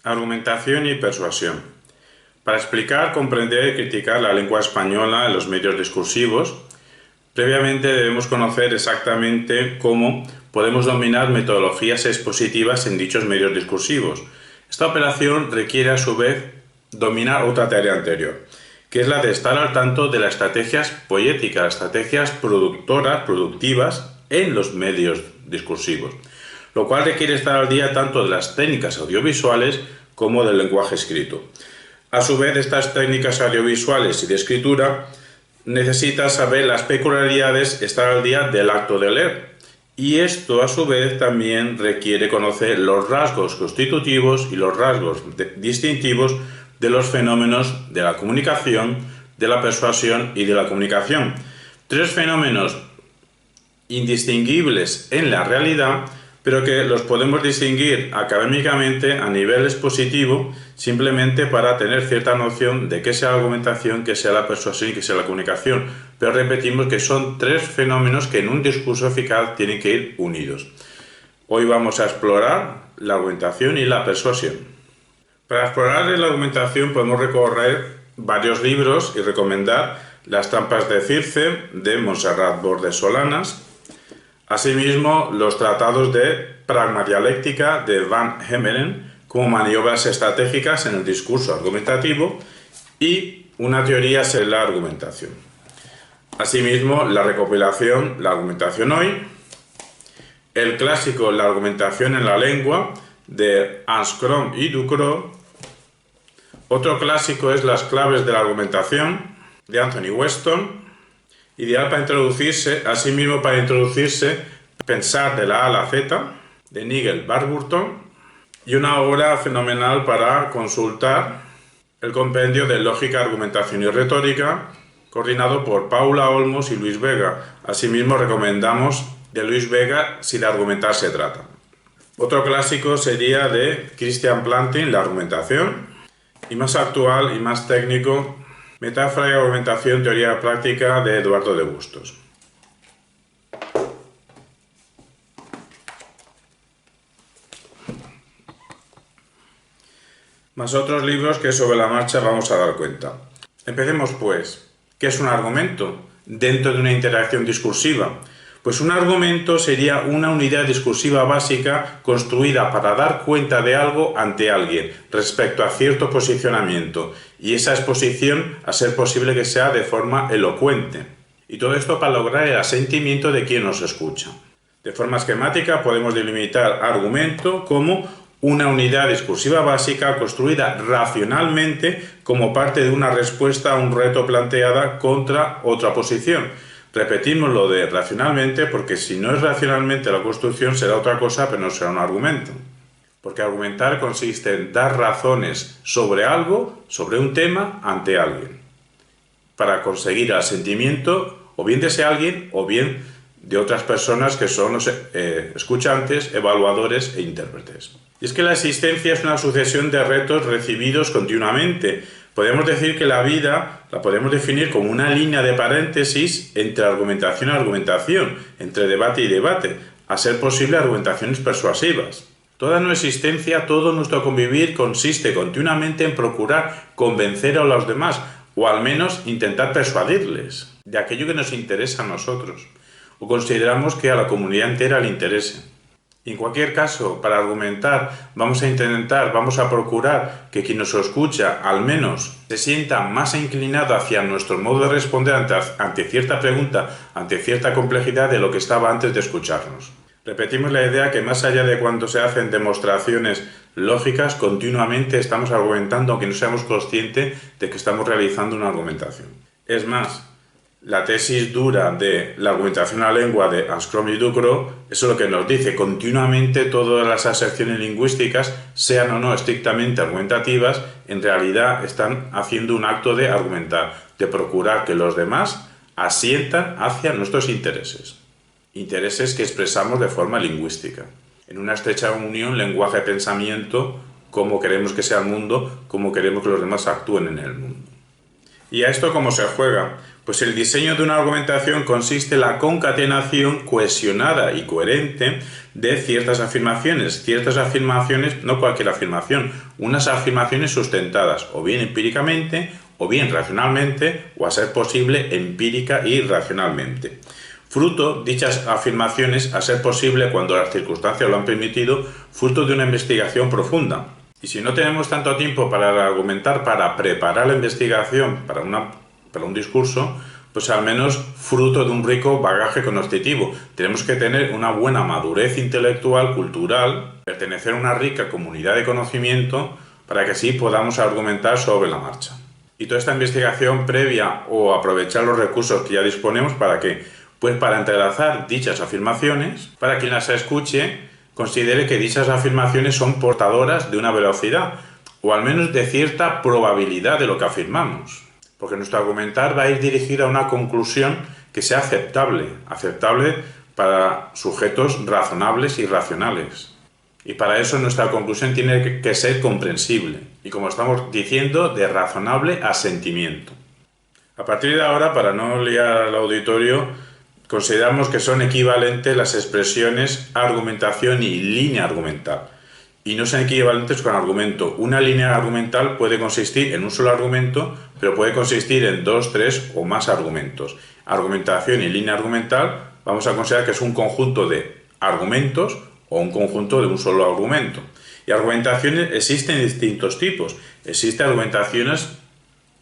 Argumentación y persuasión. Para explicar, comprender y criticar la lengua española en los medios discursivos, previamente debemos conocer exactamente cómo podemos dominar metodologías expositivas en dichos medios discursivos. Esta operación requiere a su vez dominar otra tarea anterior, que es la de estar al tanto de las estrategias poéticas, estrategias productivas en los medios discursivos, lo cual requiere estar al día tanto de las técnicas audiovisuales como del lenguaje escrito. A su vez, estas técnicas audiovisuales y de escritura necesitan saber las peculiaridades, estar al día del acto de leer. Y esto, a su vez, también requiere conocer los rasgos constitutivos y los rasgos distintivos de los fenómenos de la comunicación, de la persuasión y de la comunicación. Tres fenómenos indistinguibles en la realidad, pero que los podemos distinguir académicamente a nivel expositivo simplemente para tener cierta noción de qué sea la argumentación, qué sea la persuasión y qué sea la comunicación. Pero repetimos que son tres fenómenos que en un discurso eficaz tienen que ir unidos. Hoy vamos a explorar la argumentación y la persuasión. Para explorar la argumentación podemos recorrer varios libros y recomendar Las trampas de Circe, de Montserrat Bordes Solanas. Asimismo, los tratados de pragmadialéctica de Van Hemeren como maniobras estratégicas en el discurso argumentativo y una teoría sobre la argumentación. Asimismo, la recopilación La argumentación hoy, el clásico La argumentación en la lengua de Anscombe y Ducrot. Otro clásico es Las claves de la argumentación de Anthony Weston. Ideal para introducirse, asimismo para introducirse, Pensar de la A a la Z, de Nigel Warburton, y una obra fenomenal para consultar, el compendio de Lógica, Argumentación y Retórica, coordinado por Paula Olmos y Luis Vega. Asimismo recomendamos de Luis Vega Si de argumentar se trata. Otro clásico sería de Christian Plantin, La argumentación, y más actual y más técnico, Metáfora y argumentación, teoría práctica de Eduardo de Bustos. Más otros libros que sobre la marcha vamos a dar cuenta. Empecemos pues. ¿Qué es un argumento dentro de una interacción discursiva? Pues un argumento sería una unidad discursiva básica construida para dar cuenta de algo ante alguien respecto a cierto posicionamiento, y esa exposición a ser posible que sea de forma elocuente. Y todo esto para lograr el asentimiento de quien nos escucha. De forma esquemática podemos delimitar argumento como una unidad discursiva básica construida racionalmente como parte de una respuesta a un reto planteada contra otra posición. Repetimos lo de racionalmente porque si no es racionalmente la construcción será otra cosa, pero no será un argumento. Porque argumentar consiste en dar razones sobre algo, sobre un tema, ante alguien, para conseguir el asentimiento o bien de ese alguien o bien de otras personas que son los escuchantes, evaluadores e intérpretes. Y es que la existencia es una sucesión de retos recibidos continuamente. Podemos decir que la vida la podemos definir como una línea de paréntesis entre argumentación y argumentación, entre debate y debate, a ser posible argumentaciones persuasivas. Toda nuestra existencia, todo nuestro convivir consiste continuamente en procurar convencer a los demás, o al menos intentar persuadirles de aquello que nos interesa a nosotros, o consideramos que a la comunidad entera le interese. En cualquier caso, para argumentar vamos a procurar que quien nos escucha al menos se sienta más inclinado hacia nuestro modo de responder ante cierta pregunta, ante cierta complejidad de lo que estaba antes de escucharnos. Repetimos la idea que más allá de cuando se hacen demostraciones lógicas, continuamente estamos argumentando aunque no seamos conscientes de que estamos realizando una argumentación. Es más, la tesis dura de la argumentación a la lengua de Anscombe y Ducrot, eso es lo que nos dice. Continuamente todas las aserciones lingüísticas, sean o no estrictamente argumentativas, en realidad están haciendo un acto de argumentar, de procurar que los demás asientan hacia nuestros intereses. Intereses que expresamos de forma lingüística. En una estrecha unión lenguaje-pensamiento, cómo queremos que sea el mundo, cómo queremos que los demás actúen en el mundo. ¿Y a esto cómo se juega? Pues el diseño de una argumentación consiste en la concatenación cohesionada y coherente de ciertas afirmaciones, no cualquier afirmación, unas afirmaciones sustentadas o bien empíricamente, o bien racionalmente, o a ser posible empírica y racionalmente. Fruto, dichas afirmaciones, a ser posible cuando las circunstancias lo han permitido, fruto de una investigación profunda. Y si no tenemos tanto tiempo para argumentar, para preparar la investigación para un discurso, pues al menos fruto de un rico bagaje cognoscitivo. Tenemos que tener una buena madurez intelectual, cultural, pertenecer a una rica comunidad de conocimiento para que así podamos argumentar sobre la marcha. Y toda esta investigación previa o aprovechar los recursos que ya disponemos, ¿para qué? Pues para entrelazar dichas afirmaciones, para quien las escuche considere que dichas afirmaciones son portadoras de una velocidad, o al menos de cierta probabilidad de lo que afirmamos. Porque nuestro argumentar va a ir dirigido a una conclusión que sea aceptable para sujetos razonables y racionales. Y para eso nuestra conclusión tiene que ser comprensible, y como estamos diciendo, de razonable asentimiento. A partir de ahora, para no liar al auditorio, consideramos que son equivalentes las expresiones argumentación y línea argumental. Y no son equivalentes con argumento. Una línea argumental puede consistir en un solo argumento, pero puede consistir en 2, 3 o más argumentos. Argumentación y línea argumental vamos a considerar que es un conjunto de argumentos o un conjunto de un solo argumento. Y argumentaciones existen de distintos tipos. Existen argumentaciones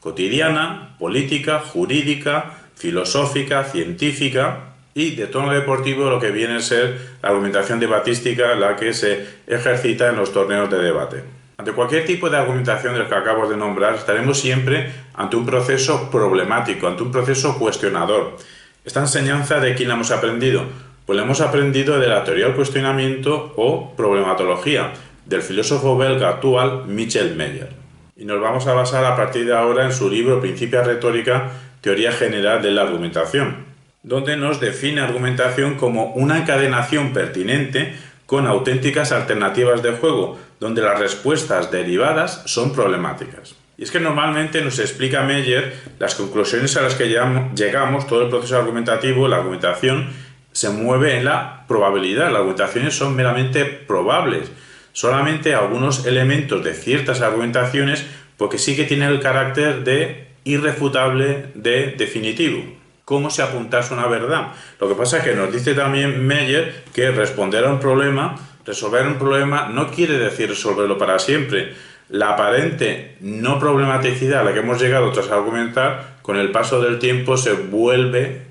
cotidiana, política, jurídica, filosófica, científica y de tono deportivo lo que viene a ser la argumentación debatística, la que se ejercita en los torneos de debate. Ante cualquier tipo de argumentación de los que acabo de nombrar, estaremos siempre ante un proceso problemático, ante un proceso cuestionador. ¿Esta enseñanza de quién la hemos aprendido? Pues la hemos aprendido de la teoría del cuestionamiento o problematología del filósofo belga actual Michel Meyer. Y nos vamos a basar a partir de ahora en su libro Principia Retórica, Teoría General de la Argumentación, donde nos define argumentación como una encadenación pertinente con auténticas alternativas de juego, donde las respuestas derivadas son problemáticas. Y es que normalmente nos explica Meyer las conclusiones a las que llegamos, todo el proceso argumentativo, la argumentación se mueve en la probabilidad, las argumentaciones son meramente probables, solamente algunos elementos de ciertas argumentaciones, porque sí que tienen el carácter de irrefutable, de definitivo, como si apuntase una verdad. Lo que pasa es que nos dice también Meyer que resolver un problema no quiere decir resolverlo para siempre. La aparente no problematicidad a la que hemos llegado tras argumentar, con el paso del tiempo se vuelve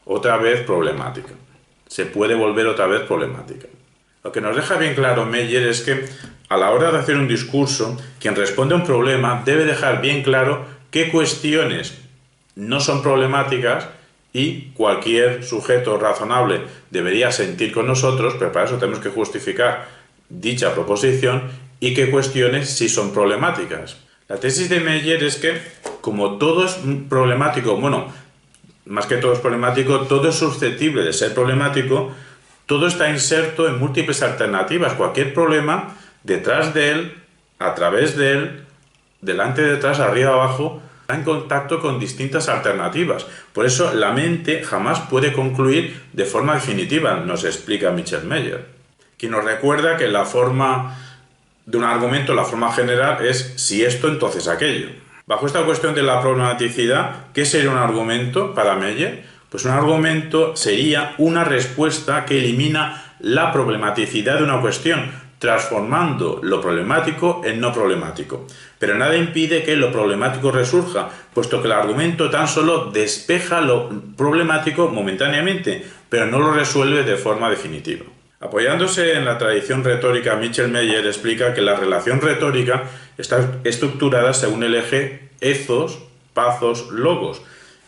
otra vez problemática. Se puede volver otra vez problemática. Lo que nos deja bien claro Meyer es que a la hora de hacer un discurso, quien responde a un problema debe dejar bien claro qué cuestiones no son problemáticas y cualquier sujeto razonable debería sentir con nosotros, pero para eso tenemos que justificar dicha proposición, y qué cuestiones sí son problemáticas. La tesis de Meyer es que, como todo es problemático, bueno, más que todo es problemático, todo es susceptible de ser problemático, todo está inserto en múltiples alternativas. Cualquier problema, detrás de él, a través de él, delante, detrás, arriba, abajo, está en contacto con distintas alternativas. Por eso la mente jamás puede concluir de forma definitiva, nos explica Michel Meyer, quien nos recuerda que la forma de un argumento, la forma general, es si esto, entonces aquello. Bajo esta cuestión de la problematicidad, ¿qué sería un argumento para Meyer? Pues un argumento sería una respuesta que elimina la problematicidad de una cuestión, transformando lo problemático en no problemático. Pero nada impide que lo problemático resurja, puesto que el argumento tan solo despeja lo problemático momentáneamente, pero no lo resuelve de forma definitiva. Apoyándose en la tradición retórica, Michel Meyer explica que la relación retórica está estructurada según el eje ethos, pathos, logos.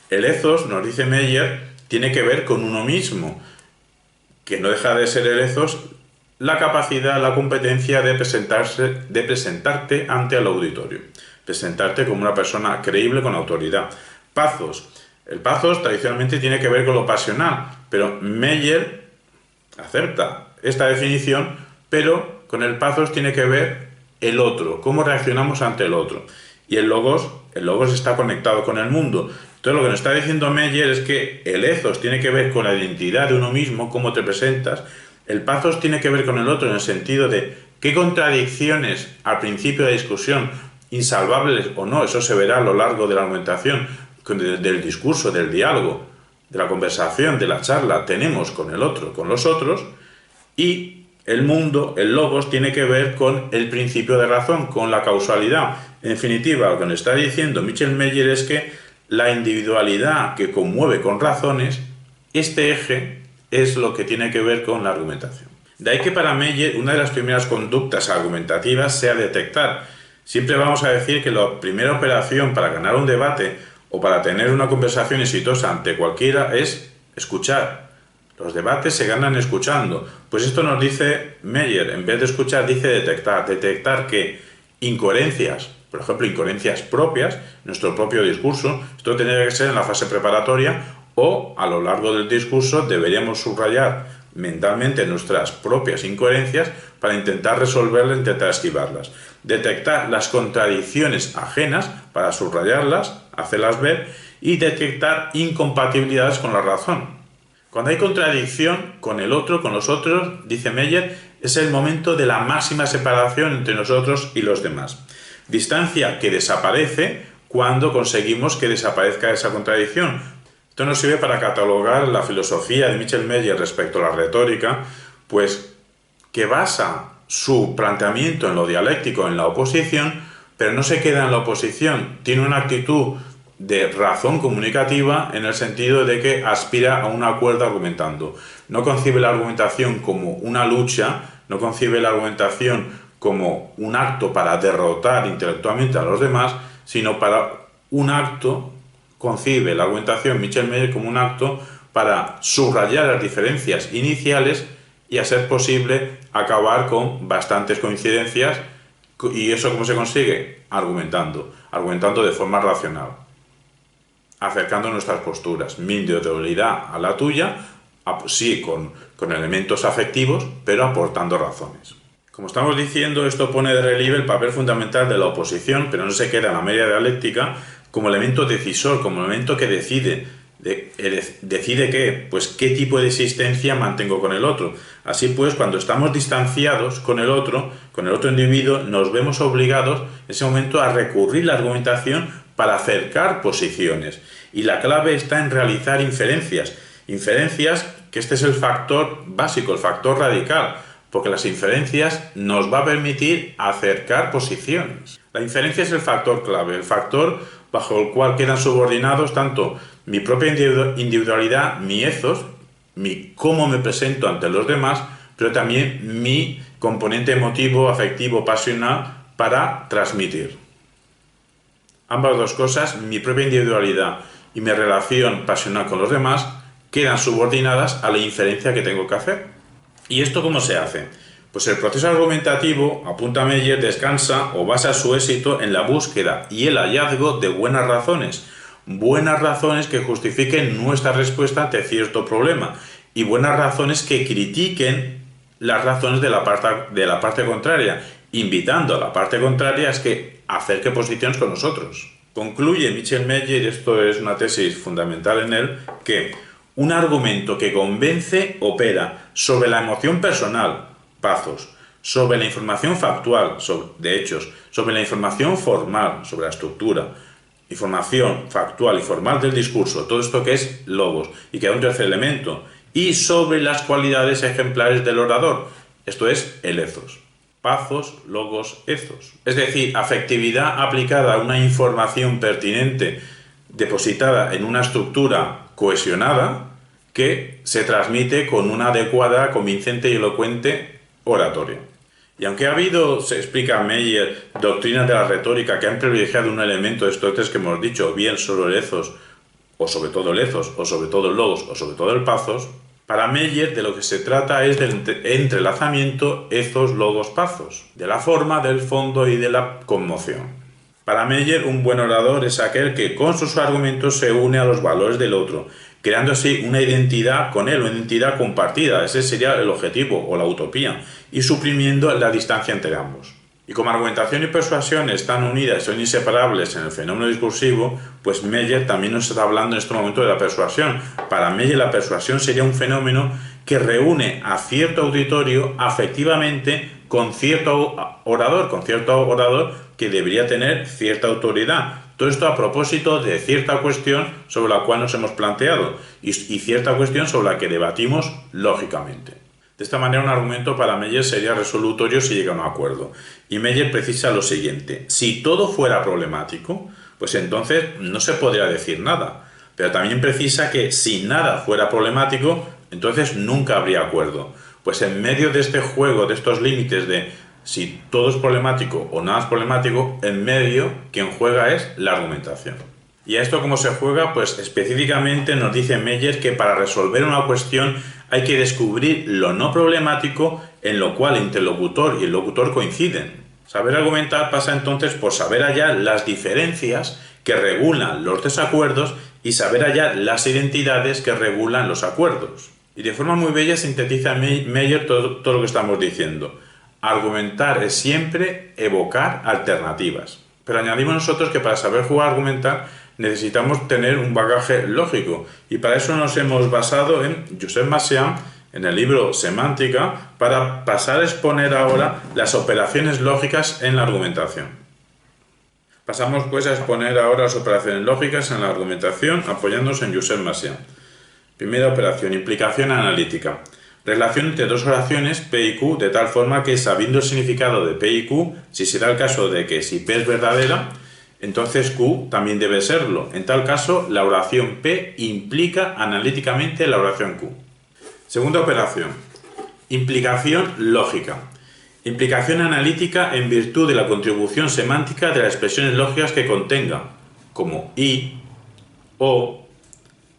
El ethos, nos dice Meyer, tiene que ver con uno mismo, que no deja de ser el ethos la capacidad, la competencia de presentarte ante el auditorio, presentarte como una persona creíble con autoridad. Pathos. El pathos tradicionalmente tiene que ver con lo pasional, pero Meyer acepta esta definición, pero con el pathos tiene que ver el otro, cómo reaccionamos ante el otro. Y el logos está conectado con el mundo. Entonces lo que nos está diciendo Meyer es que el ethos tiene que ver con la identidad de uno mismo, cómo te presentas, el pathos tiene que ver con el otro en el sentido de qué contradicciones al principio de la discusión, insalvables o no, eso se verá a lo largo de la argumentación, del discurso, del diálogo, de la conversación, de la charla, tenemos con el otro, con los otros, y el mundo, el logos, tiene que ver con el principio de razón, con la causalidad. En definitiva, lo que nos está diciendo Michel Meyer es que la individualidad que conmueve con razones, este eje es lo que tiene que ver con la argumentación. De ahí que para Meyer una de las primeras conductas argumentativas sea detectar. Siempre vamos a decir que la primera operación para ganar un debate o para tener una conversación exitosa ante cualquiera es escuchar. Los debates se ganan escuchando. Pues esto nos dice Meyer, en vez de escuchar dice detectar. Detectar que incoherencias, por ejemplo incoherencias propias, nuestro propio discurso, esto tendría que ser en la fase preparatoria o a lo largo del discurso deberíamos subrayar mentalmente nuestras propias incoherencias para intentar resolverlas, intentar esquivarlas. Detectar las contradicciones ajenas para subrayarlas, hacerlas ver y detectar incompatibilidades con la razón. Cuando hay contradicción con el otro, con los otros, dice Meyer, es el momento de la máxima separación entre nosotros y los demás. Distancia que desaparece cuando conseguimos que desaparezca esa contradicción. Esto nos sirve para catalogar la filosofía de Michel Meyer respecto a la retórica, pues que basa su planteamiento en lo dialéctico, en la oposición, pero no se queda en la oposición, tiene una actitud de razón comunicativa en el sentido de que aspira a un acuerdo argumentando. No concibe la argumentación como una lucha, no concibe la argumentación como un acto para derrotar intelectualmente a los demás, sino para un acto, concibe la argumentación Michel Meyer como un acto para subrayar las diferencias iniciales y a ser posible acabar con bastantes coincidencias. ¿Y eso cómo se consigue? Argumentando de forma racional, acercando nuestras posturas, mi individualidad a la tuya, sí con elementos afectivos, pero aportando razones. Como estamos diciendo, esto pone de relieve el papel fundamental de la oposición, pero no se queda en la media dialéctica como elemento decisor, como elemento que decide. ¿Decide qué? Pues qué tipo de existencia mantengo con el otro. Así pues, cuando estamos distanciados con el otro individuo, nos vemos obligados en ese momento a recurrir a la argumentación para acercar posiciones. Y la clave está en realizar inferencias. Inferencias, que este es el factor básico, el factor radical, porque las inferencias nos va a permitir acercar posiciones. La inferencia es el factor clave, el factor bajo el cual quedan subordinados tanto mi propia individualidad, mi ethos, mi cómo me presento ante los demás, pero también mi componente emotivo, afectivo, pasional para transmitir. Ambas dos cosas, mi propia individualidad y mi relación pasional con los demás, quedan subordinadas a la inferencia que tengo que hacer. ¿Y esto cómo se hace? Pues el proceso argumentativo, apunta Meyer, descansa o basa su éxito en la búsqueda y el hallazgo de buenas razones que justifiquen nuestra respuesta ante cierto problema y buenas razones que critiquen las razones de la parte contraria, invitando a la parte contraria a que acerque posiciones con nosotros. Concluye Michel Meyer, y esto es una tesis fundamental en él, que un argumento que convence opera sobre la emoción personal, pathos, sobre la información factual, de hechos, sobre la información formal, sobre la estructura, información factual y formal del discurso, todo esto que es logos, y que hay un tercer elemento, y sobre las cualidades ejemplares del orador, esto es el ethos. Pathos, logos, ethos. Es decir, afectividad aplicada a una información pertinente depositada en una estructura cohesionada que se transmite con una adecuada, convincente y elocuente oratoria. Y aunque ha habido, se explica Meyer, doctrinas de la retórica que han privilegiado un elemento de estos tres que hemos dicho, bien solo el ethos, o sobre todo el ethos, o sobre todo el logos, o sobre todo el pathos, para Meyer de lo que se trata es del entrelazamiento ethos, logos, pathos, de la forma, del fondo y de la conmoción. Para Meyer, un buen orador es aquel que con sus argumentos se une a los valores del otro, creando así una identidad con él, una identidad compartida. Ese sería el objetivo o la utopía, y suprimiendo la distancia entre ambos. Y como argumentación y persuasión están unidas, son inseparables en el fenómeno discursivo, pues Meyer también nos está hablando en este momento de la persuasión. Para Meyer la persuasión sería un fenómeno que reúne a cierto auditorio afectivamente con cierto orador que debería tener cierta autoridad. Todo esto a propósito de cierta cuestión sobre la cual nos hemos planteado y cierta cuestión sobre la que debatimos lógicamente. De esta manera, un argumento para Meyer sería resolutorio si llega a un acuerdo. Y Meyer precisa lo siguiente: si todo fuera problemático, pues entonces no se podría decir nada. Pero también precisa que si nada fuera problemático, entonces nunca habría acuerdo. Pues en medio de este juego, de estos límites de si todo es problemático o nada es problemático, en medio quien juega es la argumentación. ¿Y a esto cómo se juega? Pues específicamente nos dice Meyer que para resolver una cuestión hay que descubrir lo no problemático en lo cual el interlocutor y el locutor coinciden. Saber argumentar pasa entonces por saber hallar las diferencias que regulan los desacuerdos y saber hallar las identidades que regulan los acuerdos. Y de forma muy bella sintetiza Meyer todo lo que estamos diciendo. Argumentar es siempre evocar alternativas. Pero añadimos nosotros que para saber jugar a argumentar necesitamos tener un bagaje lógico, y para eso nos hemos basado en Josep Massieu, en el libro Semántica, para pasar a exponer ahora las operaciones lógicas en la argumentación. Pasamos pues a exponer ahora las operaciones lógicas en la argumentación apoyándonos en Josep Massieu. Primera operación, implicación analítica. Relación entre dos oraciones P y Q de tal forma que, sabiendo el significado de P y Q, si se da el caso de que si P es verdadera, entonces Q también debe serlo. En tal caso, la oración P implica analíticamente la oración Q. Segunda operación, implicación lógica. Implicación analítica en virtud de la contribución semántica de las expresiones lógicas que contenga, como y, o,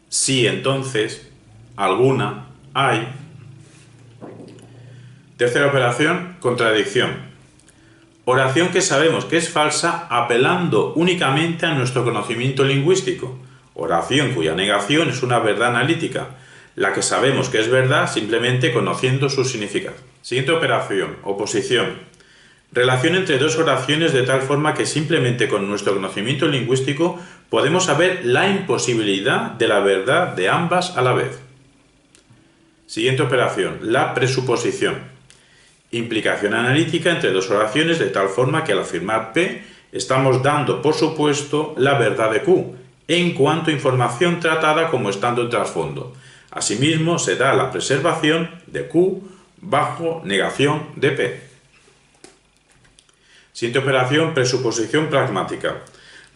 si entonces, alguna, hay. Tercera operación, contradicción. Oración que sabemos que es falsa apelando únicamente a nuestro conocimiento lingüístico. Oración cuya negación es una verdad analítica, la que sabemos que es verdad simplemente conociendo su significado. Siguiente operación, oposición. Relación entre dos oraciones de tal forma que simplemente con nuestro conocimiento lingüístico podemos saber la imposibilidad de la verdad de ambas a la vez. Siguiente operación, la presuposición. Implicación analítica entre dos oraciones de tal forma que al afirmar P estamos dando por supuesto la verdad de Q en cuanto a información tratada como estando en trasfondo. Asimismo se da la preservación de Q bajo negación de P. Siguiente operación, presuposición pragmática.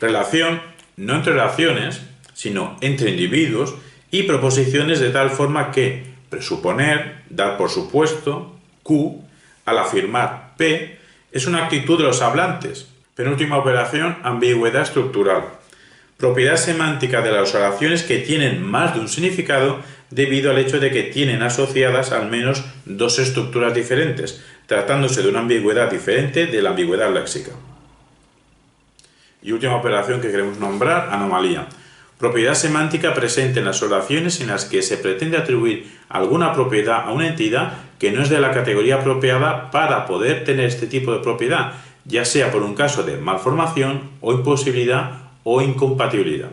Relación no entre oraciones, sino entre individuos y proposiciones de tal forma que presuponer, dar por supuesto, Q, al afirmar P, es una actitud de los hablantes. Penúltima operación, ambigüedad estructural. Propiedad semántica de las oraciones que tienen más de un significado debido al hecho de que tienen asociadas al menos dos estructuras diferentes, tratándose de una ambigüedad diferente de la ambigüedad léxica. Y última operación que queremos nombrar, anomalía. Propiedad semántica presente en las oraciones en las que se pretende atribuir alguna propiedad a una entidad que no es de la categoría apropiada para poder tener este tipo de propiedad, ya sea por un caso de malformación o imposibilidad o incompatibilidad.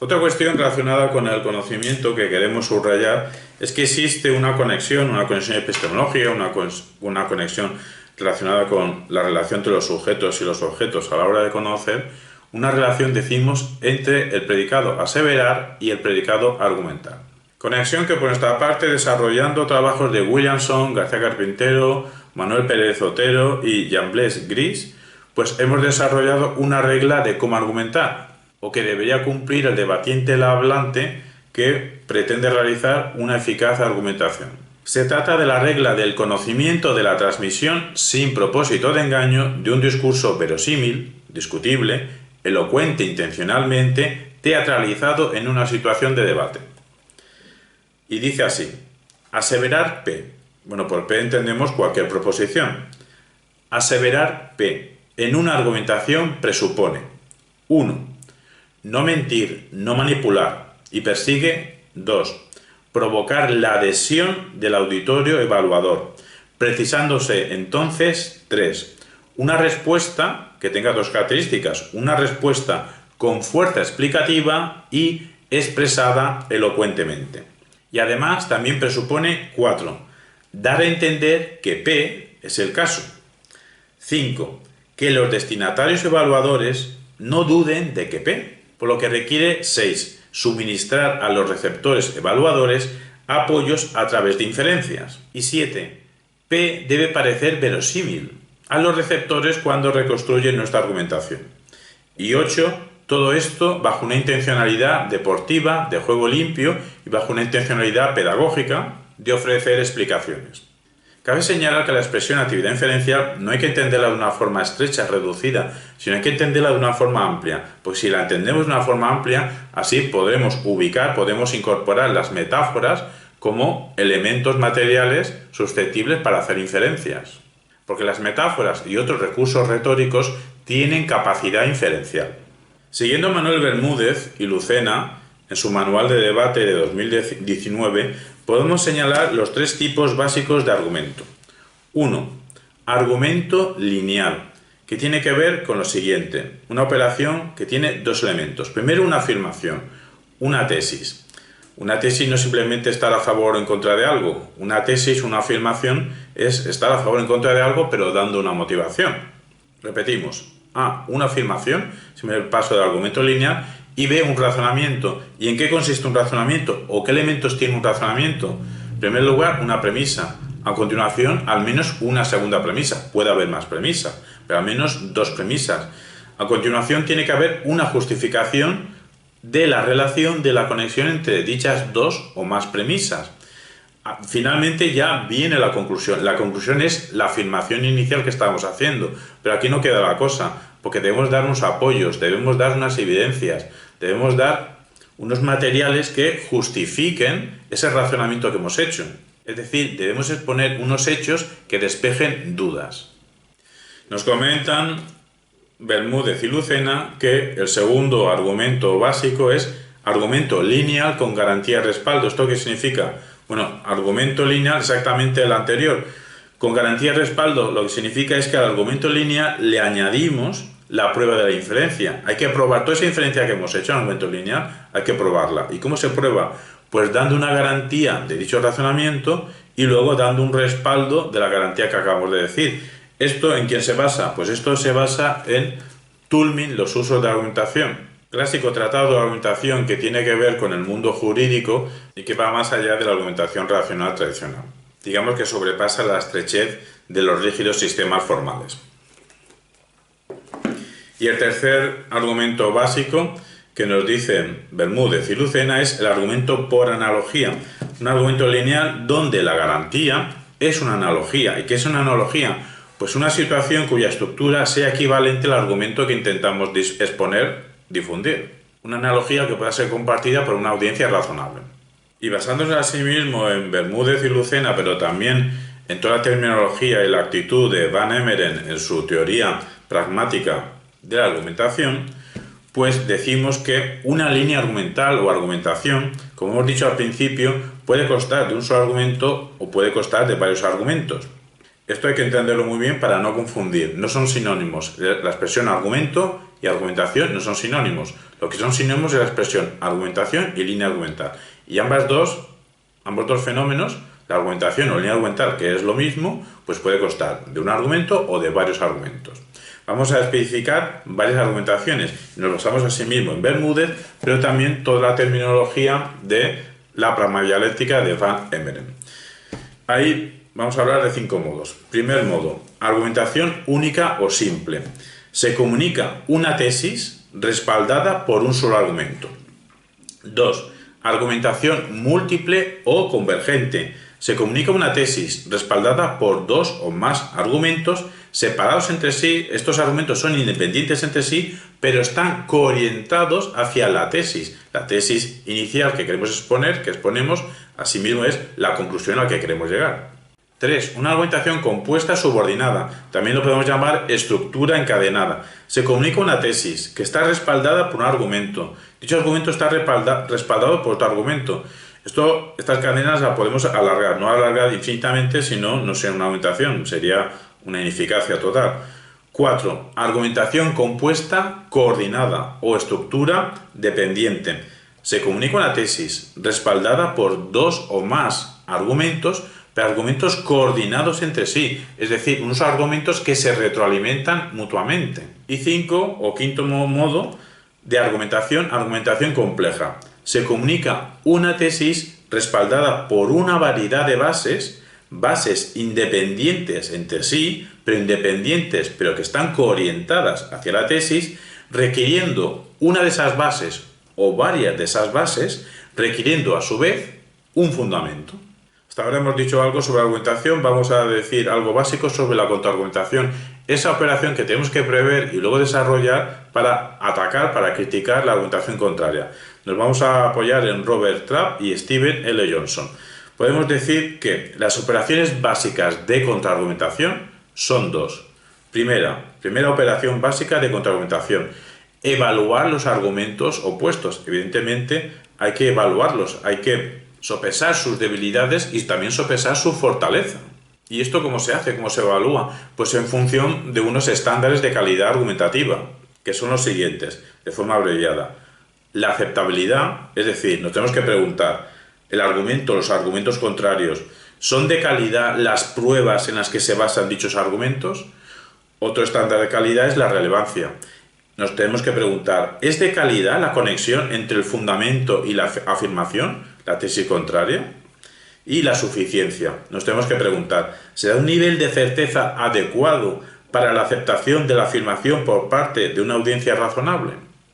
Otra cuestión relacionada con el conocimiento que queremos subrayar es que existe una conexión epistemológica, una conexión relacionada con la relación entre los sujetos y los objetos a la hora de conocer, una relación, decimos, entre el predicado aseverar y el predicado argumentar. Conexión que por nuestra parte, desarrollando trabajos de Williamson, García Carpintero, Manuel Pérez Otero y Jean-Blaise Gris, pues hemos desarrollado una regla de cómo argumentar, o que debería cumplir el debatiente el hablante que pretende realizar una eficaz argumentación. Se trata de la regla del conocimiento de la transmisión sin propósito de engaño de un discurso verosímil, discutible, elocuente intencionalmente, teatralizado en una situación de debate. Y dice así: aseverar P. Bueno, por P entendemos cualquier proposición. Aseverar P en una argumentación presupone 1. No mentir, no manipular, y persigue 2. Provocar la adhesión del auditorio evaluador, precisándose entonces 3. una respuesta que tenga dos características, una respuesta con fuerza explicativa y expresada elocuentemente. Y además también presupone 4. Dar a entender que P es el caso. 5. Que los destinatarios evaluadores no duden de que P, por lo que requiere 6. Suministrar a los receptores evaluadores apoyos a través de inferencias. Y 7. P debe parecer verosímil a los receptores cuando reconstruyen nuestra argumentación. Y 8. Todo esto bajo una intencionalidad deportiva, de juego limpio y bajo una intencionalidad pedagógica de ofrecer explicaciones. Cabe señalar que la expresión actividad inferencial no hay que entenderla de una forma estrecha, reducida, sino hay que entenderla de una forma amplia, pues si la entendemos de una forma amplia, así podremos ubicar, podemos incorporar las metáforas como elementos materiales susceptibles para hacer inferencias. Porque las metáforas y otros recursos retóricos tienen capacidad inferencial. Siguiendo Manuel Bermúdez y Lucena, en su manual de debate de 2019, podemos señalar los 3 tipos básicos de argumento. 1. Argumento lineal, que tiene que ver con lo siguiente, una operación que tiene 2 elementos. Primero, una afirmación, una tesis. Una tesis no es simplemente estar a favor o en contra de algo. Una tesis, una afirmación, es estar a favor o en contra de algo, pero dando una motivación. Repetimos. A, una afirmación, si me paso del argumento lineal, y B, un razonamiento. ¿Y en qué consiste un razonamiento? ¿O qué elementos tiene un razonamiento? En primer lugar, una premisa. A continuación, al menos una segunda premisa. Puede haber más premisas, pero al menos 2 premisas. A continuación, tiene que haber una justificación de la relación, de la conexión entre dichas 2 o más premisas. Finalmente ya viene la conclusión. La conclusión es la afirmación inicial que estábamos haciendo. Pero aquí no queda la cosa, porque debemos dar unos apoyos, debemos dar unas evidencias, debemos dar unos materiales que justifiquen ese razonamiento que hemos hecho. Es decir, debemos exponer unos hechos que despejen dudas. Nos comentan Bermúdez y Lucena que el segundo argumento básico es argumento lineal con garantía de respaldo. ¿Esto qué significa? Bueno, argumento lineal, exactamente el anterior. Con garantía de respaldo, lo que significa es que al argumento lineal le añadimos la prueba de la inferencia. Hay que probar toda esa inferencia que hemos hecho en argumento lineal, hay que probarla. ¿Y cómo se prueba? Pues dando una garantía de dicho razonamiento y luego dando un respaldo de la garantía que acabamos de decir. ¿Esto en quién se basa? Pues esto se basa en Toulmin, los usos de argumentación. Clásico tratado de argumentación que tiene que ver con el mundo jurídico y que va más allá de la argumentación racional tradicional. Digamos que sobrepasa la estrechez de los rígidos sistemas formales. Y el tercer argumento básico que nos dicen Bermúdez y Lucena es el argumento por analogía. Un argumento lineal donde la garantía es una analogía. ¿Y qué es una analogía? Pues una situación cuya estructura sea equivalente al argumento que intentamos exponer, difundir. Una analogía que pueda ser compartida por una audiencia razonable. Y basándose asimismo en Bermúdez y Lucena, pero también en toda la terminología y la actitud de Van Emeren en su teoría pragmática de la argumentación, pues decimos que una línea argumental o argumentación, como hemos dicho al principio, puede constar de un solo argumento o puede constar de varios argumentos. Esto hay que entenderlo muy bien para no confundir, no son sinónimos. La expresión argumento y argumentación no son sinónimos. Lo que son sinónimos es la expresión argumentación y línea argumental. Y ambos dos fenómenos, la argumentación o línea argumental, que es lo mismo, pues puede constar de un argumento o de varios argumentos. Vamos a especificar varias argumentaciones. Nos basamos asimismo en Bermúdez, pero también toda la terminología de la pragmadialéctica de Van Emeren. Ahí vamos a hablar de 5 modos. Primer modo, argumentación única o simple. Se comunica una tesis respaldada por un solo argumento. 2. Argumentación múltiple o convergente. Se comunica una tesis respaldada por 2 o más argumentos separados entre sí. Estos argumentos son independientes entre sí, pero están coorientados hacia la tesis. La tesis inicial que queremos exponer, que exponemos, asimismo es la conclusión a la que queremos llegar. 3. Una argumentación compuesta subordinada. También lo podemos llamar estructura encadenada. Se comunica una tesis que está respaldada por un argumento. Dicho argumento está respaldado por otro argumento. Estas cadenas las podemos alargar. No alargar infinitamente, sino no sería una argumentación, sería una ineficacia total. 4. Argumentación compuesta coordinada o estructura dependiente. Se comunica una tesis respaldada por dos o más argumentos, pero argumentos coordinados entre sí, es decir, unos argumentos que se retroalimentan mutuamente. Y 5, o quinto modo de argumentación compleja. Se comunica una tesis respaldada por una variedad de bases independientes entre sí, pero que están coorientadas hacia la tesis, requiriendo una de esas bases o varias de esas bases, requiriendo a su vez un fundamento. Hasta ahora hemos dicho algo sobre argumentación, vamos a decir algo básico sobre la contraargumentación, esa operación que tenemos que prever y luego desarrollar para atacar, para criticar la argumentación contraria. Nos vamos a apoyar en Robert Trapp y Stephen L. Johnson. Podemos decir que las operaciones básicas de contraargumentación son dos. Primera operación básica de contraargumentación: evaluar los argumentos opuestos. Evidentemente hay que evaluarlos, hay que sopesar sus debilidades y también sopesar su fortaleza. ¿Y esto cómo se hace? ¿Cómo se evalúa? Pues en función de unos estándares de calidad argumentativa, que son los siguientes, de forma abreviada. La aceptabilidad, es decir, nos tenemos que preguntar, los argumentos contrarios, ¿son de calidad las pruebas en las que se basan dichos argumentos? Otro estándar de calidad es la relevancia. Nos tenemos que preguntar, ¿es de calidad la conexión entre el fundamento y la afirmación, la tesis contraria? Y la suficiencia. Nos tenemos que preguntar, ¿será un nivel de certeza adecuado para la aceptación de la afirmación por parte de una audiencia razonable?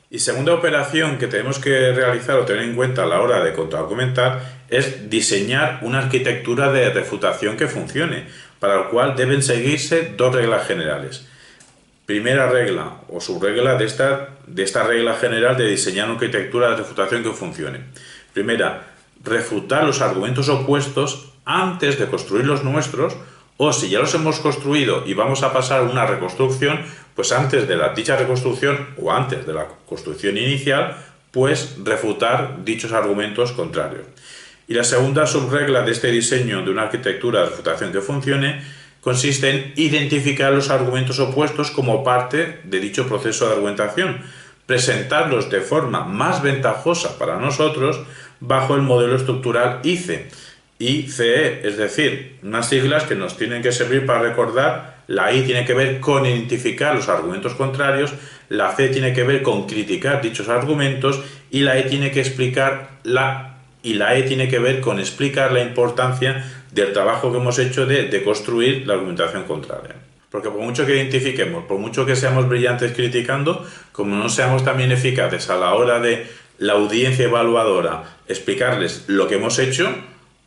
Y segunda operación que tenemos que realizar o tener en cuenta a la hora de contraargumentar es diseñar una arquitectura de refutación que funcione, para lo cual deben seguirse dos reglas generales. Primera regla o subregla de esta regla general de diseñar una arquitectura de refutación que funcione. Primera, refutar los argumentos opuestos antes de construir los nuestros, o si ya los hemos construido y vamos a pasar a una reconstrucción, pues antes de dicha reconstrucción o antes de la construcción inicial, pues refutar dichos argumentos contrarios. Y la segunda subregla de este diseño de una arquitectura de refutación que funcione consiste en identificar los argumentos opuestos como parte de dicho proceso de argumentación, presentarlos de forma más ventajosa para nosotros bajo el modelo estructural ICE. ICE, es decir, unas siglas que nos tienen que servir para recordar. La I tiene que ver con identificar los argumentos contrarios, la C tiene que ver con criticar dichos argumentos y la E tiene que tiene que ver con explicar la importancia del trabajo que hemos hecho de construir la argumentación contraria. Porque por mucho que identifiquemos, por mucho que seamos brillantes criticando, como no seamos también eficaces a la hora de la audiencia evaluadora explicarles lo que hemos hecho,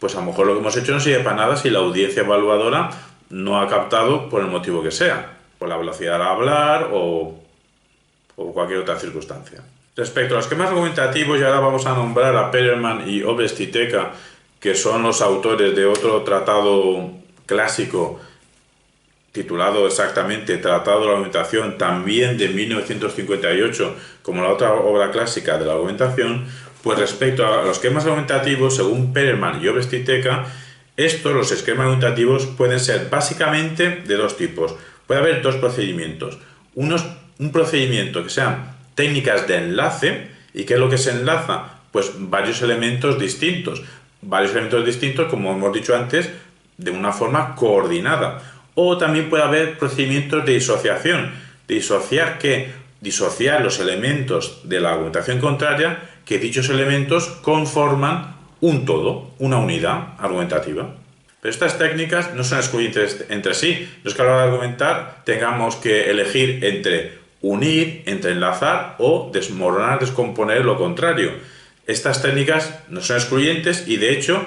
pues a lo mejor lo que hemos hecho no sirve para nada si la audiencia evaluadora no ha captado por el motivo que sea, por la velocidad al hablar o cualquier otra circunstancia. Respecto a los esquemas argumentativos, y ahora vamos a nombrar a Perelman y Obrestiteka, que son los autores de otro tratado clásico titulado exactamente Tratado de la Argumentación, también de 1958, como la otra obra clásica de la argumentación. Pues respecto a los esquemas argumentativos, según Perelman y Obrestiteka, los esquemas argumentativos pueden ser básicamente de dos tipos. Puede haber dos procedimientos. Un procedimiento que sean técnicas de enlace. ¿Y qué es lo que se enlaza? Pues varios elementos distintos, como hemos dicho antes, de una forma coordinada. O también puede haber procedimientos de disociación. Disociar los elementos de la argumentación contraria, que dichos elementos conforman un todo, una unidad argumentativa. Pero estas técnicas no son excluyentes entre sí. No es que a la hora de argumentar tengamos que elegir entre unir, entre enlazar o desmoronar, descomponer lo contrario. Estas técnicas no son excluyentes y de hecho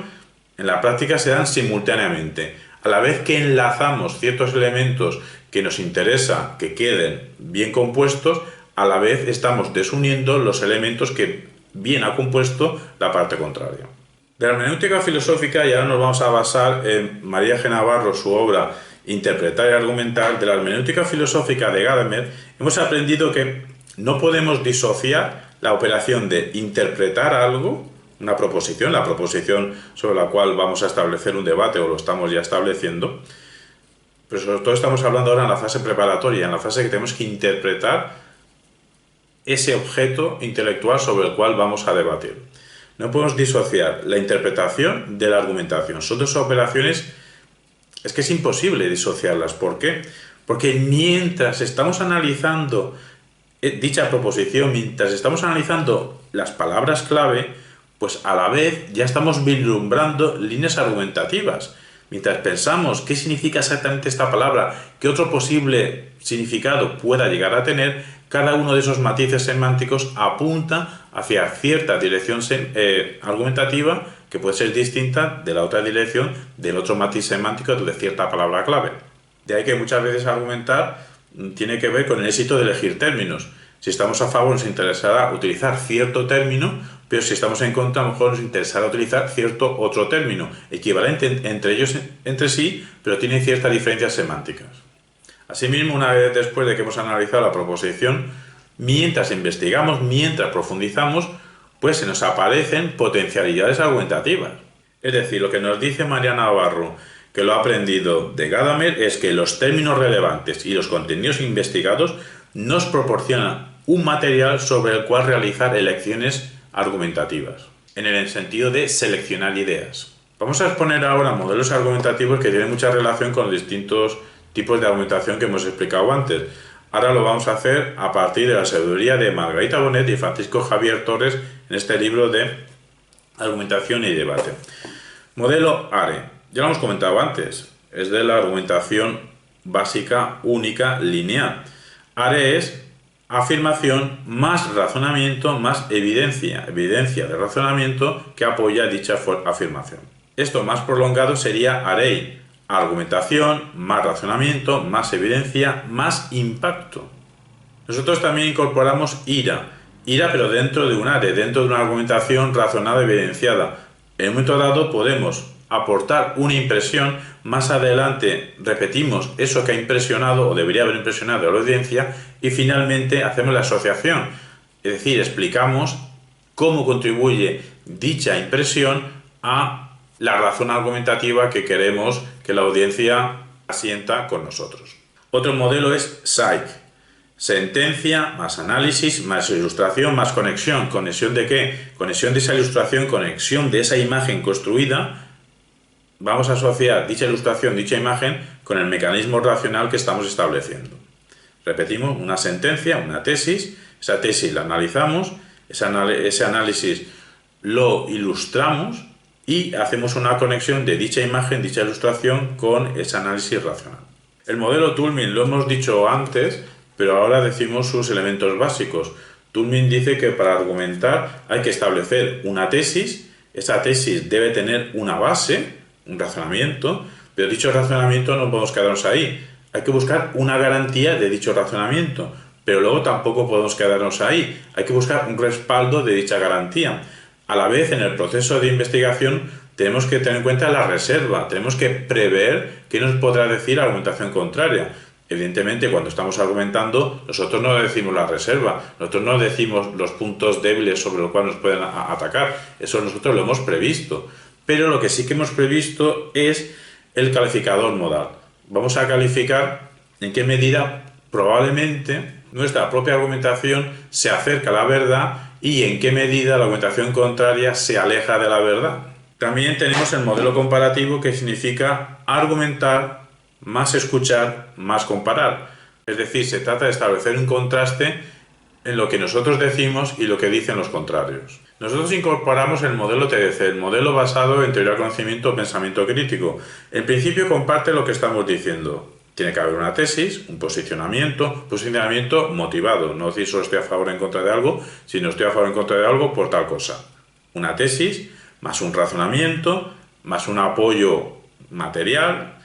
en la práctica se dan simultáneamente. A la vez que enlazamos ciertos elementos que nos interesa que queden bien compuestos, a la vez estamos desuniendo los elementos que bien ha compuesto la parte contraria. De la hermenéutica filosófica, y ahora nos vamos a basar en María G. Navarro, su obra Interpretar y argumentar. De la hermenéutica filosófica de Gadamer hemos aprendido que no podemos disociar la operación de interpretar algo, una proposición, la proposición sobre la cual vamos a establecer un debate o lo estamos ya estableciendo, pero sobre todo estamos hablando ahora en la fase preparatoria, en la fase que tenemos que interpretar ese objeto intelectual sobre el cual vamos a debatir. No podemos disociar la interpretación de la argumentación. Son dos operaciones, es que es imposible disociarlas. ¿Por qué? Porque mientras estamos analizando dicha proposición, mientras estamos analizando las palabras clave, pues a la vez ya estamos vislumbrando líneas argumentativas. Mientras pensamos qué significa exactamente esta palabra, qué otro posible significado pueda llegar a tener, cada uno de esos matices semánticos apunta hacia cierta dirección argumentativa que puede ser distinta de la otra dirección del otro matiz semántico de cierta palabra clave. De ahí que muchas veces argumentar tiene que ver con el éxito de elegir términos. Si estamos a favor nos interesará utilizar cierto término, pero si estamos en contra a lo mejor nos interesará utilizar cierto otro término, equivalente entre ellos entre sí, pero tienen ciertas diferencias semánticas. Asimismo, una vez después de que hemos analizado la proposición, mientras investigamos, mientras profundizamos, pues se nos aparecen potencialidades argumentativas. Es decir, lo que nos dice Mariana Navarro, que lo ha aprendido de Gadamer, es que los términos relevantes y los contenidos investigados nos proporcionan un material sobre el cual realizar elecciones argumentativas, en el sentido de seleccionar ideas. Vamos a exponer ahora modelos argumentativos que tienen mucha relación con los distintos tipos de argumentación que hemos explicado antes. Ahora lo vamos a hacer a partir de la sabiduría de Margarita Bonet y Francisco Javier Torres en este libro de Argumentación y Debate. Modelo ARE, ya lo hemos comentado antes, es de la argumentación básica única lineal. ARE es afirmación más razonamiento más evidencia de razonamiento que apoya dicha afirmación. Esto más prolongado sería AREI, argumentación más razonamiento más evidencia más impacto. Nosotros también incorporamos IRA pero dentro de un ARE, dentro de una argumentación razonada y evidenciada. En un momento dado podemos aportar una impresión, más adelante repetimos eso que ha impresionado o debería haber impresionado a la audiencia y finalmente hacemos la asociación, es decir, explicamos cómo contribuye dicha impresión a la razón argumentativa que queremos que la audiencia asienta con nosotros. Otro modelo es SAIC, sentencia más análisis más ilustración más conexión. ¿Conexión de qué? Conexión de esa ilustración, conexión de esa imagen construida. Vamos a asociar dicha ilustración, dicha imagen, con el mecanismo racional que estamos estableciendo. Repetimos, una sentencia, una tesis, esa tesis la analizamos, ese análisis lo ilustramos y hacemos una conexión de dicha imagen, dicha ilustración con ese análisis racional. El modelo Toulmin lo hemos dicho antes, pero ahora decimos sus elementos básicos. Toulmin dice que para argumentar hay que establecer una tesis, esa tesis debe tener una base, un razonamiento, pero dicho razonamiento no podemos quedarnos ahí. Hay que buscar una garantía de dicho razonamiento, pero luego tampoco podemos quedarnos ahí. Hay que buscar un respaldo de dicha garantía. A la vez, en el proceso de investigación, tenemos que tener en cuenta la reserva, tenemos que prever qué nos podrá decir la argumentación contraria. Evidentemente, cuando estamos argumentando, nosotros no decimos la reserva, nosotros no decimos los puntos débiles sobre los cuales nos pueden atacar, eso nosotros lo hemos previsto. Pero lo que sí que hemos previsto es el calificador modal. Vamos a calificar en qué medida probablemente nuestra propia argumentación se acerca a la verdad y en qué medida la argumentación contraria se aleja de la verdad. También tenemos el modelo comparativo, que significa argumentar más escuchar más comparar. Es decir, se trata de establecer un contraste en lo que nosotros decimos y lo que dicen los contrarios. Nosotros incorporamos el modelo TDC, el modelo basado en teoría del conocimiento o pensamiento crítico. En principio comparte lo que estamos diciendo. Tiene que haber una tesis, un posicionamiento motivado. No decir solo estoy a favor o en contra de algo, sino estoy a favor o en contra de algo por tal cosa. Una tesis, más un razonamiento, más un apoyo material,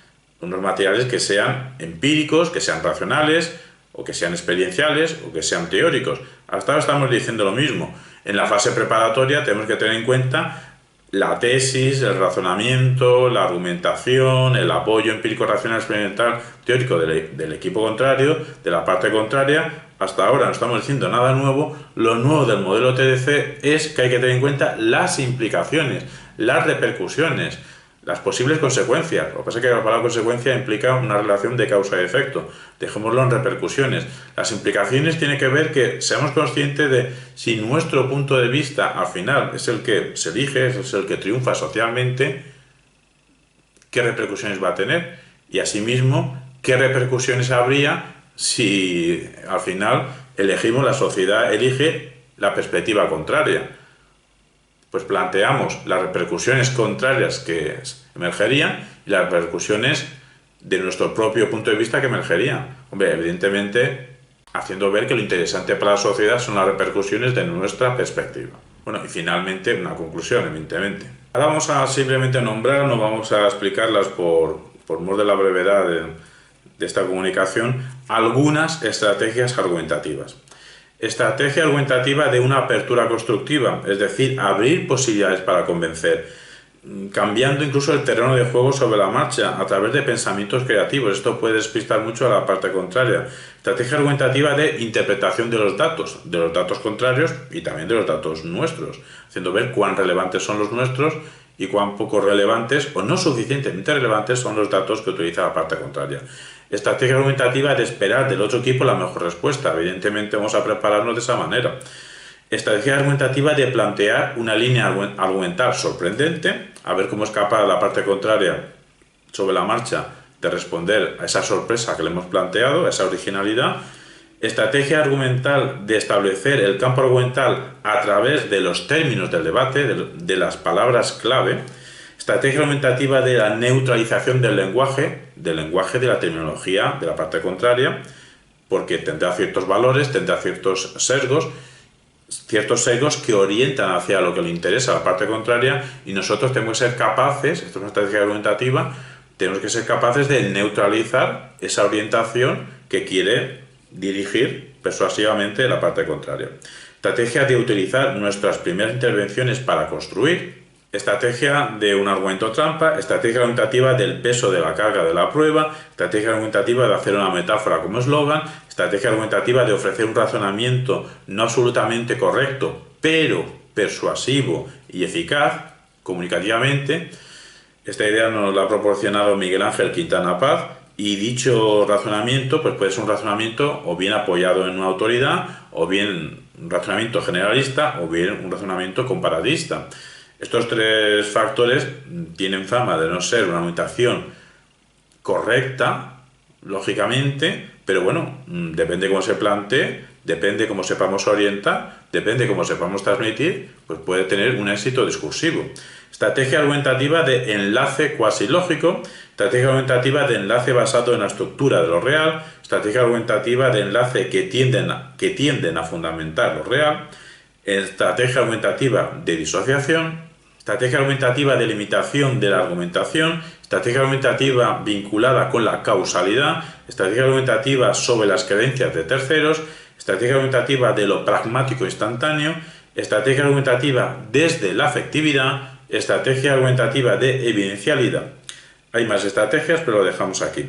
unos materiales que sean empíricos, que sean racionales, o que sean experienciales, o que sean teóricos. Hasta ahora estamos diciendo lo mismo. En la fase preparatoria tenemos que tener en cuenta la tesis, el razonamiento, la argumentación, el apoyo empírico, racional, experimental, teórico del equipo contrario, de la parte contraria. Hasta ahora no estamos diciendo nada nuevo. Lo nuevo del modelo TDC es que hay que tener en cuenta las implicaciones, las repercusiones, las posibles consecuencias. Lo que pasa es que la palabra consecuencia implica una relación de causa y efecto. Dejémoslo en repercusiones. Las implicaciones tienen que ver que seamos conscientes de si nuestro punto de vista al final es el que se elige, es el que triunfa socialmente, qué repercusiones va a tener y asimismo qué repercusiones habría si al final la sociedad elige la perspectiva contraria. Pues planteamos las repercusiones contrarias que emergerían y las repercusiones de nuestro propio punto de vista que emergerían. Hombre, evidentemente haciendo ver que lo interesante para la sociedad son las repercusiones de nuestra perspectiva. Bueno, y finalmente una conclusión, evidentemente. Ahora vamos a simplemente nombrar, no vamos a explicarlas por mor de la brevedad de esta comunicación, algunas estrategias argumentativas. Estrategia argumentativa de una apertura constructiva, es decir, abrir posibilidades para convencer, cambiando incluso el terreno de juego sobre la marcha a través de pensamientos creativos. Esto puede despistar mucho a la parte contraria. Estrategia argumentativa de interpretación de los datos contrarios y también de los datos nuestros, haciendo ver cuán relevantes son los nuestros y cuán poco relevantes o no suficientemente relevantes son los datos que utiliza la parte contraria. Estrategia argumentativa de esperar del otro equipo la mejor respuesta. Evidentemente vamos a prepararnos de esa manera. Estrategia argumentativa de plantear una línea argumental sorprendente, a ver cómo es capaz la parte contraria sobre la marcha de responder a esa sorpresa que le hemos planteado, a esa originalidad. Estrategia argumental de establecer el campo argumental a través de los términos del debate, de las palabras clave. Estrategia argumentativa de la neutralización del lenguaje de la terminología de la parte contraria, porque tendrá ciertos valores, tendrá ciertos sesgos que orientan hacia lo que le interesa a la parte contraria y nosotros tenemos que ser capaces, esto es una estrategia argumentativa, tenemos que ser capaces de neutralizar esa orientación que quiere dirigir persuasivamente la parte contraria. Estrategia de utilizar nuestras primeras intervenciones para construir. Estrategia de un argumento trampa, estrategia argumentativa del peso de la carga de la prueba, estrategia argumentativa de hacer una metáfora como eslogan, estrategia argumentativa de ofrecer un razonamiento no absolutamente correcto, pero persuasivo y eficaz comunicativamente. Esta idea nos la ha proporcionado Miguel Ángel Quintana Paz y dicho razonamiento pues puede ser un razonamiento o bien apoyado en una autoridad, o bien un razonamiento generalista, o bien un razonamiento comparatista. Estos tres factores tienen fama de no ser una argumentación correcta, lógicamente, pero bueno, depende cómo se plantee, depende cómo sepamos orientar, depende cómo sepamos transmitir, pues puede tener un éxito discursivo. Estrategia argumentativa de enlace cuasi lógico, estrategia argumentativa de enlace basado en la estructura de lo real, estrategia argumentativa de enlace que tienden a fundamentar lo real, estrategia argumentativa de disociación, estrategia argumentativa de limitación de la argumentación, estrategia argumentativa vinculada con la causalidad, estrategia argumentativa sobre las creencias de terceros, estrategia argumentativa de lo pragmático instantáneo, estrategia argumentativa desde la afectividad, estrategia argumentativa de evidencialidad. Hay más estrategias, pero lo dejamos aquí.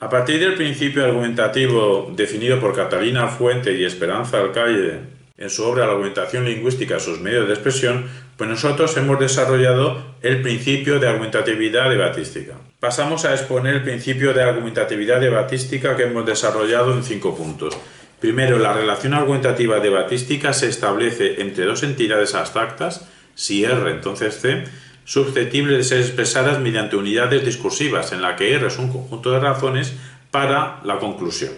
A partir del principio argumentativo definido por Catalina Fuente y Esperanza Alcaide en su obra La argumentación lingüística, sus medios de expresión, pues nosotros hemos desarrollado el principio de argumentatividad debatística. Pasamos a exponer el principio de argumentatividad debatística que hemos desarrollado en 5 puntos. Primero, la relación argumentativa debatística se establece entre dos entidades abstractas, si R, entonces C, susceptibles de ser expresadas mediante unidades discursivas, en la que R es un conjunto de razones para la conclusión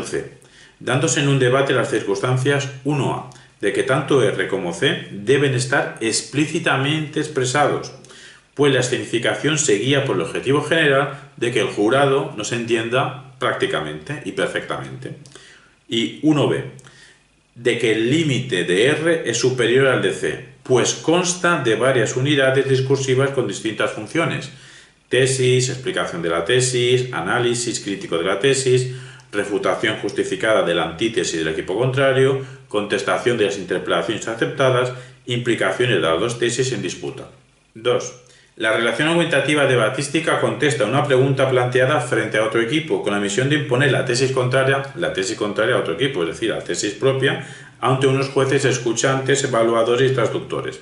C, dándose en un debate las circunstancias 1A, de que tanto R como C deben estar explícitamente expresados, pues la escenificación se guía por el objetivo general de que el jurado nos entienda prácticamente y perfectamente. Y 1B, de que el límite de R es superior al de C, pues consta de varias unidades discursivas con distintas funciones: tesis, explicación de la tesis, análisis crítico de la tesis, refutación justificada de la antítesis del equipo contrario, contestación de las interpretaciones aceptadas, implicaciones de las dos tesis en disputa. 2. La relación argumentativa debatística contesta una pregunta planteada frente a otro equipo, con la misión de imponer la tesis contraria a otro equipo, es decir, la tesis propia, ante unos jueces escuchantes, evaluadores y traductores.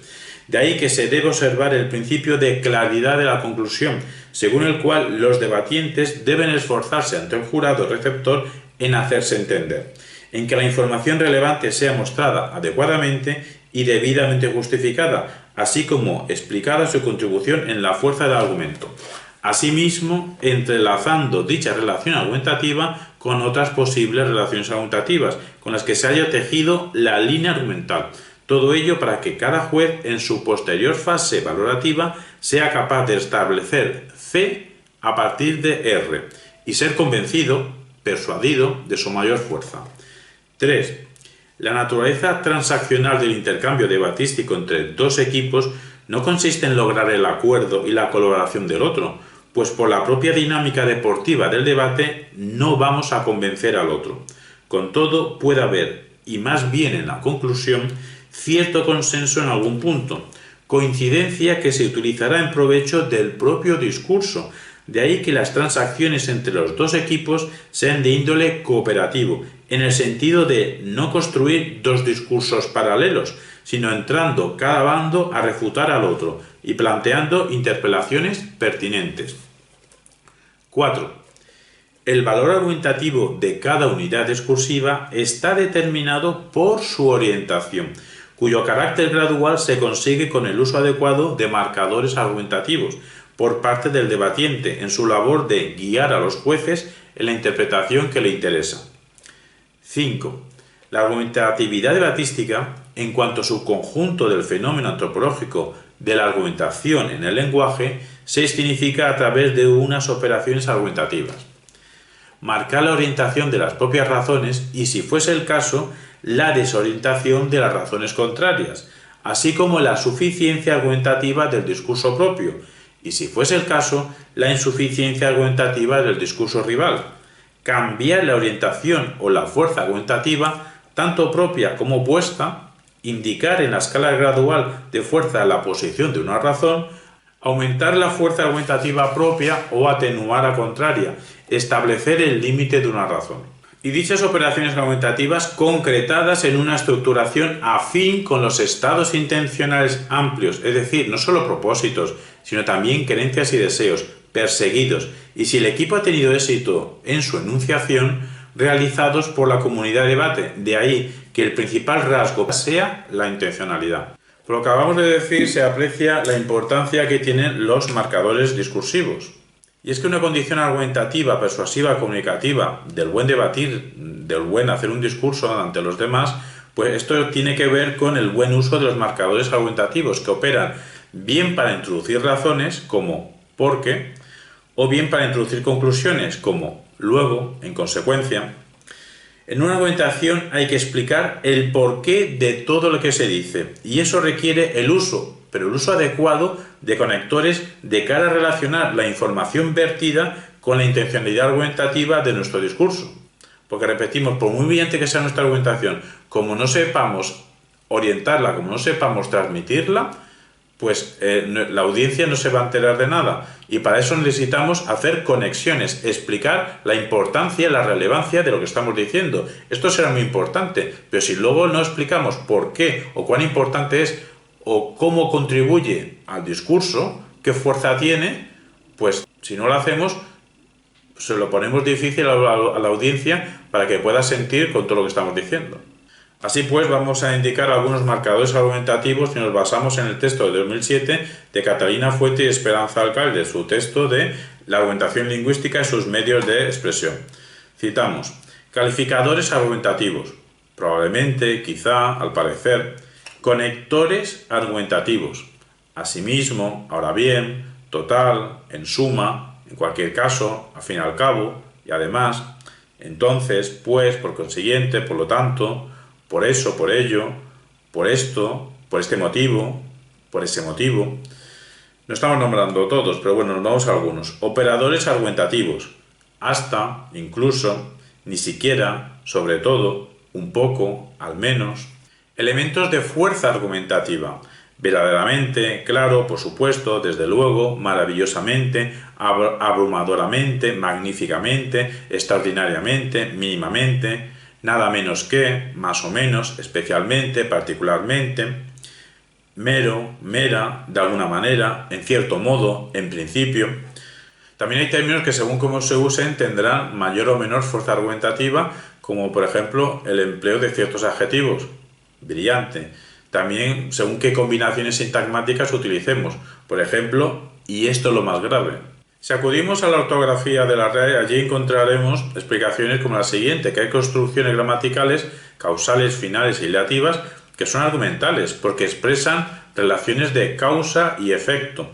De ahí que se debe observar el principio de claridad de la conclusión, según el cual los debatientes deben esforzarse ante el jurado receptor en hacerse entender, en que la información relevante sea mostrada adecuadamente y debidamente justificada, así como explicada su contribución en la fuerza del argumento. Asimismo, entrelazando dicha relación argumentativa con otras posibles relaciones argumentativas, con las que se haya tejido la línea argumental. Todo ello para que cada juez, en su posterior fase valorativa, sea capaz de establecer C a partir de R y ser convencido, persuadido, de su mayor fuerza. 3. La naturaleza transaccional del intercambio debatístico entre dos equipos no consiste en lograr el acuerdo y la colaboración del otro, pues por la propia dinámica deportiva del debate no vamos a convencer al otro. Con todo, puede haber, y más bien en la conclusión, cierto consenso en algún punto, coincidencia que se utilizará en provecho del propio discurso. De ahí que las transacciones entre los dos equipos sean de índole cooperativo, en el sentido de no construir dos discursos paralelos, sino entrando cada bando a refutar al otro y planteando interpelaciones pertinentes. 4. El valor argumentativo de cada unidad discursiva está determinado por su orientación, cuyo carácter gradual se consigue con el uso adecuado de marcadores argumentativos por parte del debatiente en su labor de guiar a los jueces en la interpretación que le interesa. 5. La argumentatividad debatística, en cuanto a su conjunto del fenómeno antropológico de la argumentación en el lenguaje, se significa a través de unas operaciones argumentativas. Marcar la orientación de las propias razones y, si fuese el caso, la desorientación de las razones contrarias, así como la suficiencia argumentativa del discurso propio, y, si fuese el caso, la insuficiencia argumentativa del discurso rival. Cambiar la orientación o la fuerza argumentativa, tanto propia como opuesta, indicar en la escala gradual de fuerza la posición de una razón, aumentar la fuerza argumentativa propia o atenuar la contraria, establecer el límite de una razón. Y dichas operaciones argumentativas concretadas en una estructuración afín con los estados intencionales amplios, es decir, no solo propósitos, sino también creencias y deseos perseguidos, y si el equipo ha tenido éxito en su enunciación, realizados por la comunidad de debate. De ahí que el principal rasgo sea la intencionalidad. Por lo que acabamos de decir, se aprecia la importancia que tienen los marcadores discursivos. Y es que una condición argumentativa, persuasiva, comunicativa, del buen debatir, del buen hacer un discurso ante los demás, pues esto tiene que ver con el buen uso de los marcadores argumentativos, que operan bien para introducir razones, como porque, o bien para introducir conclusiones, como luego, en consecuencia. En una argumentación hay que explicar el porqué de todo lo que se dice, y eso requiere el uso, pero el uso adecuado de conectores de cara a relacionar la información vertida con la intencionalidad argumentativa de nuestro discurso. Porque repetimos, por muy brillante que sea nuestra argumentación, como no sepamos orientarla, como no sepamos transmitirla, pues la audiencia no se va a enterar de nada. Y para eso necesitamos hacer conexiones, explicar la importancia, la relevancia de lo que estamos diciendo. Esto será muy importante, pero si luego no explicamos por qué o cuán importante es o cómo contribuye al discurso, qué fuerza tiene, pues si no lo hacemos, se lo ponemos difícil a la audiencia para que pueda sentir con todo lo que estamos diciendo. Así pues, vamos a indicar algunos marcadores argumentativos y nos basamos en el texto de 2007 de Catalina Fuete y Esperanza Alcalde, su texto de La argumentación lingüística y sus medios de expresión. Citamos: calificadores argumentativos, probablemente, quizá, al parecer; conectores argumentativos, asimismo, ahora bien, total, en suma, en cualquier caso, al fin y al cabo, y además, entonces, pues, por consiguiente, por lo tanto, por eso, por ello, por esto, por este motivo, por ese motivo. No estamos nombrando todos, pero bueno, nos vamos a algunos. Operadores argumentativos, hasta, incluso, ni siquiera, sobre todo, un poco, al menos. Elementos de fuerza argumentativa, verdaderamente, claro, por supuesto, desde luego, maravillosamente, abrumadoramente, magníficamente, extraordinariamente, mínimamente, nada menos que, más o menos, especialmente, particularmente. mero, mera, de alguna manera, en cierto modo, en principio. También hay términos que según cómo se usen tendrán mayor o menor fuerza argumentativa, como por ejemplo el empleo de ciertos adjetivos. Brillante. También según qué combinaciones sintagmáticas utilicemos. Por ejemplo, y esto es lo más grave. Si acudimos a la ortografía de la RAE, allí encontraremos explicaciones como la siguiente, que hay construcciones gramaticales, causales, finales y relativas, que son argumentales, porque expresan relaciones de causa y efecto,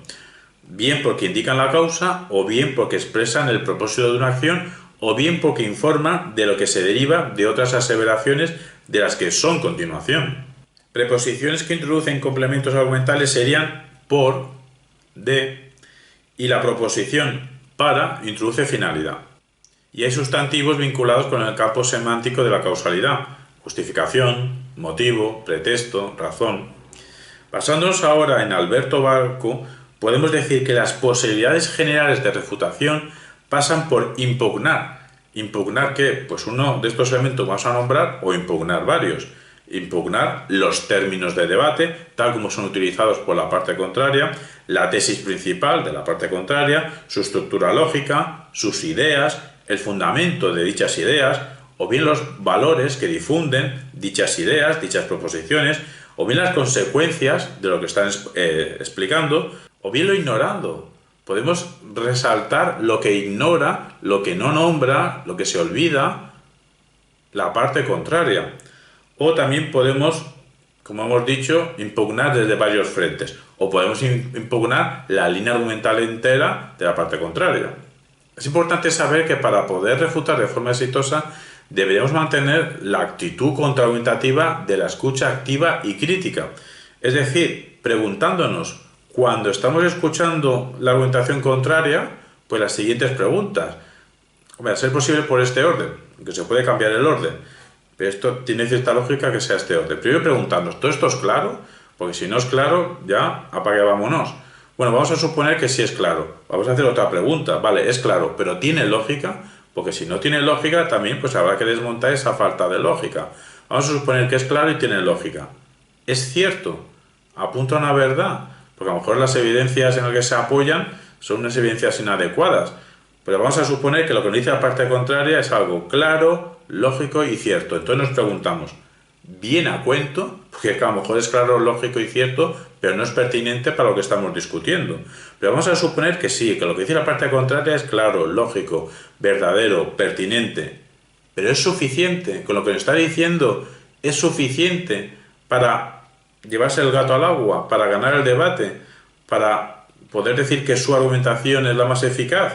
bien porque indican la causa, o bien porque expresan el propósito de una acción, o bien porque informan de lo que se deriva de otras aseveraciones de las que son continuación. Preposiciones que introducen complementos argumentales serían por, de, y la proposición para introduce finalidad. Y hay sustantivos vinculados con el campo semántico de la causalidad, justificación, motivo, pretexto, razón. Basándonos ahora en Alberto Barco, podemos decir que las posibilidades generales de refutación pasan por impugnar. ¿Impugnar qué? Pues uno de estos elementos vamos a nombrar o impugnar varios. Impugnar los términos de debate, tal como son utilizados por la parte contraria, la tesis principal de la parte contraria, su estructura lógica, sus ideas, el fundamento de dichas ideas, o bien los valores que difunden dichas ideas, dichas proposiciones, o bien las consecuencias de lo que están explicando, o bien lo ignorando. Podemos resaltar lo que ignora, lo que no nombra, lo que se olvida, la parte contraria. O también podemos, como hemos dicho, impugnar desde varios frentes. O podemos impugnar la línea argumental entera de la parte contraria. Es importante saber que para poder refutar de forma exitosa deberíamos mantener la actitud contraargumentativa de la escucha activa y crítica. Es decir, preguntándonos, cuando estamos escuchando la argumentación contraria, pues las siguientes preguntas. A ser posible por este orden, aunque se puede cambiar el orden. Pero esto tiene cierta lógica que sea este orden. Primero preguntarnos, ¿todo esto es claro? Porque si no es claro, ya apague vámonos. Bueno, vamos a suponer que sí es claro. Vamos a hacer otra pregunta. Vale, es claro, pero ¿tiene lógica? Porque si no tiene lógica, también pues habrá que desmontar esa falta de lógica. Vamos a suponer que es claro y tiene lógica. ¿Es cierto? ¿Apunta a una verdad? Porque a lo mejor las evidencias en las que se apoyan son unas evidencias inadecuadas. Pero vamos a suponer que lo que nos dice la parte contraria es algo claro, lógico y cierto. Entonces nos preguntamos, ¿viene a cuento? Porque a lo mejor es claro, lógico y cierto, pero no es pertinente para lo que estamos discutiendo. Pero vamos a suponer que sí, que lo que dice la parte contraria es claro, lógico, verdadero, pertinente. Pero es suficiente, con lo que nos está diciendo, es suficiente para llevarse el gato al agua, para ganar el debate, para poder decir que su argumentación es la más eficaz.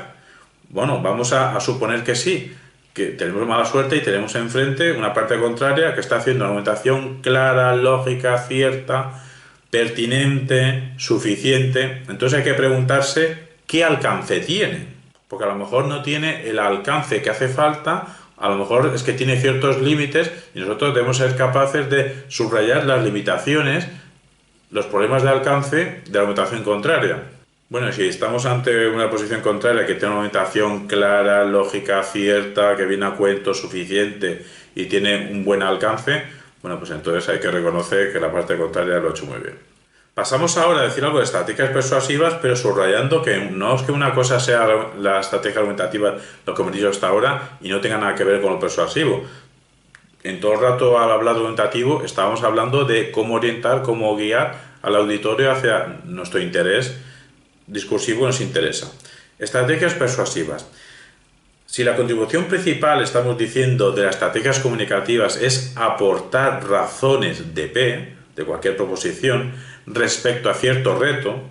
Bueno, vamos a suponer que sí, que tenemos mala suerte y tenemos enfrente una parte contraria que está haciendo una argumentación clara, lógica, cierta, pertinente, suficiente. Entonces hay que preguntarse qué alcance tiene, porque a lo mejor no tiene el alcance que hace falta, a lo mejor es que tiene ciertos límites y nosotros debemos ser capaces de subrayar las limitaciones, los problemas de alcance de la argumentación contraria. Bueno, si estamos ante una posición contraria que tiene una argumentación clara, lógica, cierta, que viene a cuento, suficiente y tiene un buen alcance, bueno, pues entonces hay que reconocer que la parte contraria lo ha hecho muy bien. Pasamos ahora a decir algo de estrategias persuasivas, pero subrayando que no es que una cosa sea la estrategia argumentativa, lo que hemos dicho hasta ahora, y no tenga nada que ver con lo persuasivo. En todo el rato al hablar argumentativo estábamos hablando de cómo orientar, cómo guiar al auditorio hacia nuestro interés discursivo nos interesa. Estrategias persuasivas. Si la contribución principal, estamos diciendo, de las estrategias comunicativas es aportar razones de P, de cualquier proposición, respecto a cierto reto,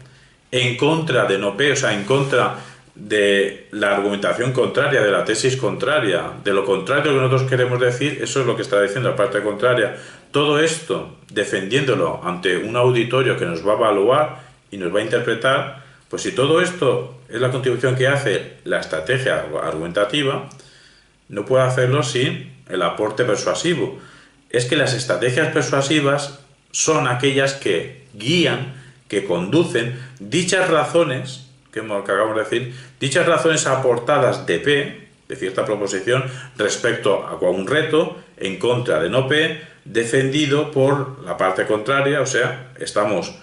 en contra de no P, o sea, en contra de la argumentación contraria, de la tesis contraria, de lo contrario que nosotros queremos decir, eso es lo que está diciendo la parte contraria. Todo esto defendiéndolo ante un auditorio que nos va a evaluar y nos va a interpretar. Pues si todo esto es la contribución que hace la estrategia argumentativa, no puede hacerlo sin el aporte persuasivo. Es que las estrategias persuasivas son aquellas que guían, que conducen dichas razones, que acabamos de decir, dichas razones aportadas de P, de cierta proposición, respecto a un reto, en contra de no P, defendido por la parte contraria, o sea, estamos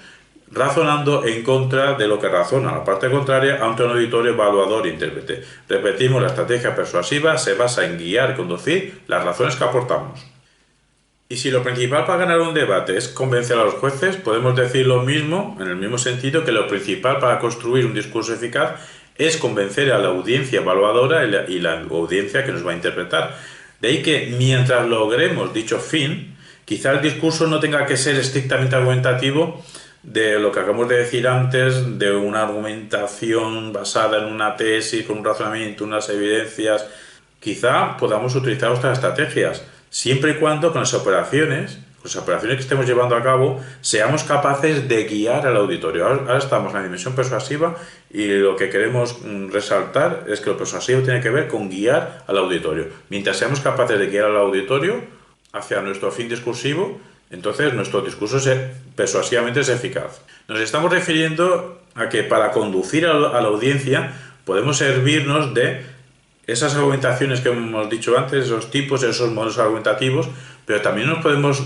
razonando en contra de lo que razona la parte contraria ante un auditorio evaluador e intérprete. Repetimos, la estrategia persuasiva se basa en guiar y conducir las razones que aportamos. Y si lo principal para ganar un debate es convencer a los jueces, podemos decir lo mismo, en el mismo sentido que lo principal para construir un discurso eficaz es convencer a la audiencia evaluadora y la audiencia que nos va a interpretar. De ahí que mientras logremos dicho fin, quizá el discurso no tenga que ser estrictamente argumentativo de lo que acabamos de decir antes, de una argumentación basada en una tesis, con un razonamiento, unas evidencias. Quizá podamos utilizar otras estrategias, siempre y cuando con las operaciones que estemos llevando a cabo, seamos capaces de guiar al auditorio. Ahora estamos en la dimensión persuasiva y lo que queremos resaltar es que lo persuasivo tiene que ver con guiar al auditorio. Mientras seamos capaces de guiar al auditorio hacia nuestro fin discursivo, entonces nuestro discurso persuasivamente es eficaz. Nos estamos refiriendo a que para conducir a la audiencia podemos servirnos de esas argumentaciones que hemos dicho antes, esos tipos, esos modelos argumentativos, pero también nos podemos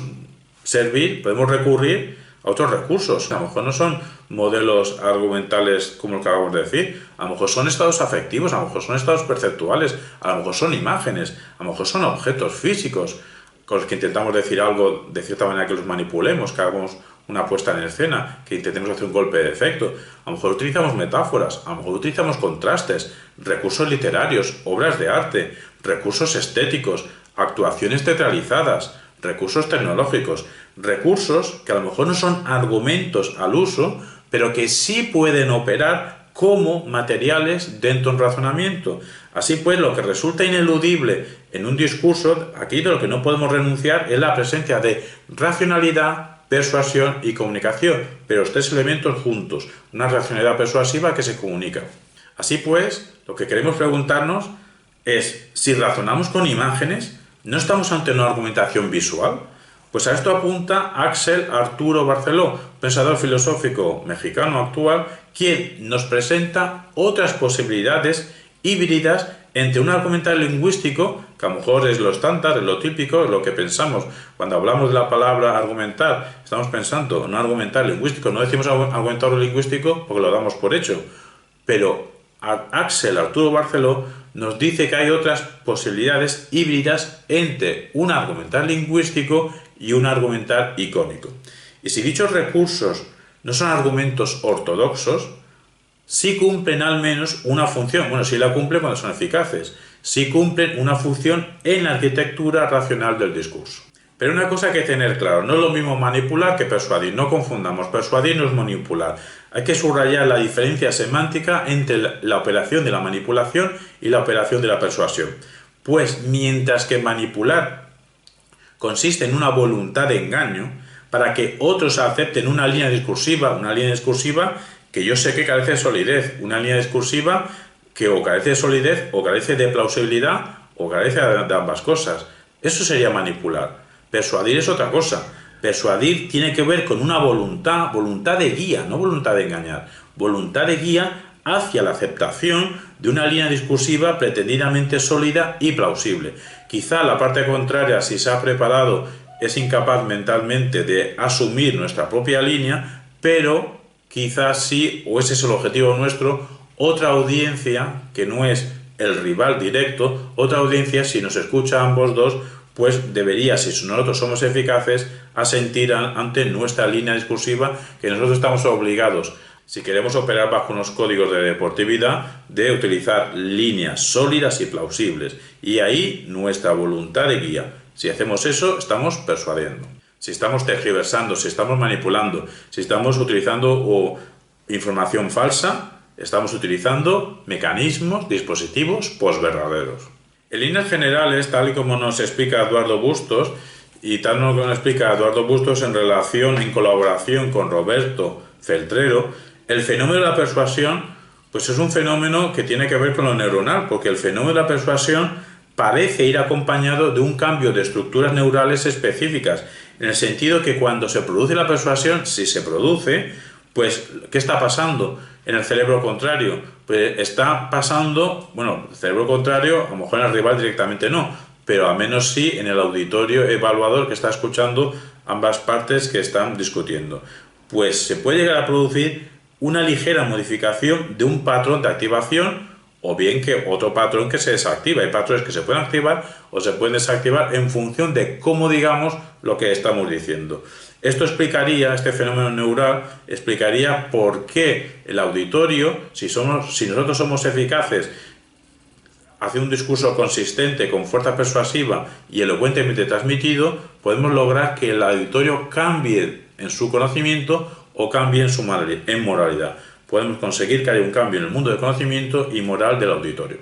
recurrir a otros recursos. A lo mejor no son modelos argumentales como lo que acabamos de decir, a lo mejor son estados afectivos, a lo mejor son estados perceptuales, a lo mejor son imágenes, a lo mejor son objetos físicos con los que intentamos decir algo de cierta manera que los manipulemos, que hagamos una puesta en escena, que intentemos hacer un golpe de efecto. A lo mejor utilizamos metáforas, a lo mejor utilizamos contrastes, recursos literarios, obras de arte, recursos estéticos, actuaciones teatralizadas, recursos tecnológicos, recursos que a lo mejor no son argumentos al uso, pero que sí pueden operar como materiales dentro de un razonamiento. Así pues, lo que resulta ineludible en un discurso, aquí de lo que no podemos renunciar es la presencia de racionalidad, persuasión y comunicación, pero los tres elementos juntos, una racionalidad persuasiva que se comunica. Así pues, lo que queremos preguntarnos es, si razonamos con imágenes, ¿no estamos ante una argumentación visual? Pues a esto apunta Axel Arturo Barceló, pensador filosófico mexicano actual, quien nos presenta otras posibilidades híbridas entre un argumental lingüístico, que a lo mejor es lo estándar, es lo típico, es lo que pensamos. Cuando hablamos de la palabra argumental, estamos pensando en un argumental lingüístico. No decimos argumental lingüístico porque lo damos por hecho. Pero Axel Arturo Barceló nos dice que hay otras posibilidades híbridas entre un argumental lingüístico y un argumental icónico. Y si dichos recursos no son argumentos ortodoxos, sí cumplen al menos una función. Bueno, sí la cumplen cuando son eficaces. Sí cumplen una función en la arquitectura racional del discurso. Pero una cosa hay que tener claro, no es lo mismo manipular que persuadir. No confundamos, persuadir no es manipular. Hay que subrayar la diferencia semántica entre la operación de la manipulación y la operación de la persuasión. Pues mientras que manipular consiste en una voluntad de engaño para que otros acepten una línea discursiva que yo sé que carece de solidez, una línea discursiva que o carece de solidez, o carece de plausibilidad, o carece de ambas cosas. Eso sería manipular. Persuadir es otra cosa. Persuadir tiene que ver con una voluntad de guía, no voluntad de engañar, voluntad de guía hacia la aceptación de una línea discursiva pretendidamente sólida y plausible. Quizá la parte contraria, si se ha preparado, es incapaz mentalmente de asumir nuestra propia línea, pero quizás sí, o ese es el objetivo nuestro, otra audiencia que no es el rival directo, otra audiencia, si nos escucha a ambos dos, pues debería, si nosotros somos eficaces, asentir ante nuestra línea discursiva, que nosotros estamos obligados, si queremos operar bajo unos códigos de deportividad, de utilizar líneas sólidas y plausibles. Y ahí nuestra voluntad de guía. Si hacemos eso, estamos persuadiendo. Si estamos tergiversando, si estamos manipulando, si estamos utilizando información falsa, estamos utilizando mecanismos, dispositivos posverdaderos. En líneas generales, tal y como nos explica Eduardo Bustos, y tal como nos explica Eduardo Bustos en colaboración con Roberto Feltrero, el fenómeno de la persuasión pues es un fenómeno que tiene que ver con lo neuronal, porque el fenómeno de la persuasión parece ir acompañado de un cambio de estructuras neurales específicas, en el sentido que cuando se produce la persuasión, si se produce, pues ¿qué está pasando en el cerebro contrario? Pues está pasando, bueno, el cerebro contrario, a lo mejor en el rival directamente no, pero al menos sí en el auditorio evaluador que está escuchando ambas partes que están discutiendo. Pues se puede llegar a producir una ligera modificación de un patrón de activación o bien que otro patrón que se desactiva. Hay patrones que se pueden activar o se pueden desactivar en función de cómo digamos lo que estamos diciendo. Esto explicaría, este fenómeno neural, explicaría por qué el auditorio, si nosotros somos eficaces hacia un discurso consistente, con fuerza persuasiva y elocuentemente transmitido, podemos lograr que el auditorio cambie en su conocimiento o cambie en moralidad. Podemos conseguir que haya un cambio en el mundo del conocimiento y moral del auditorio.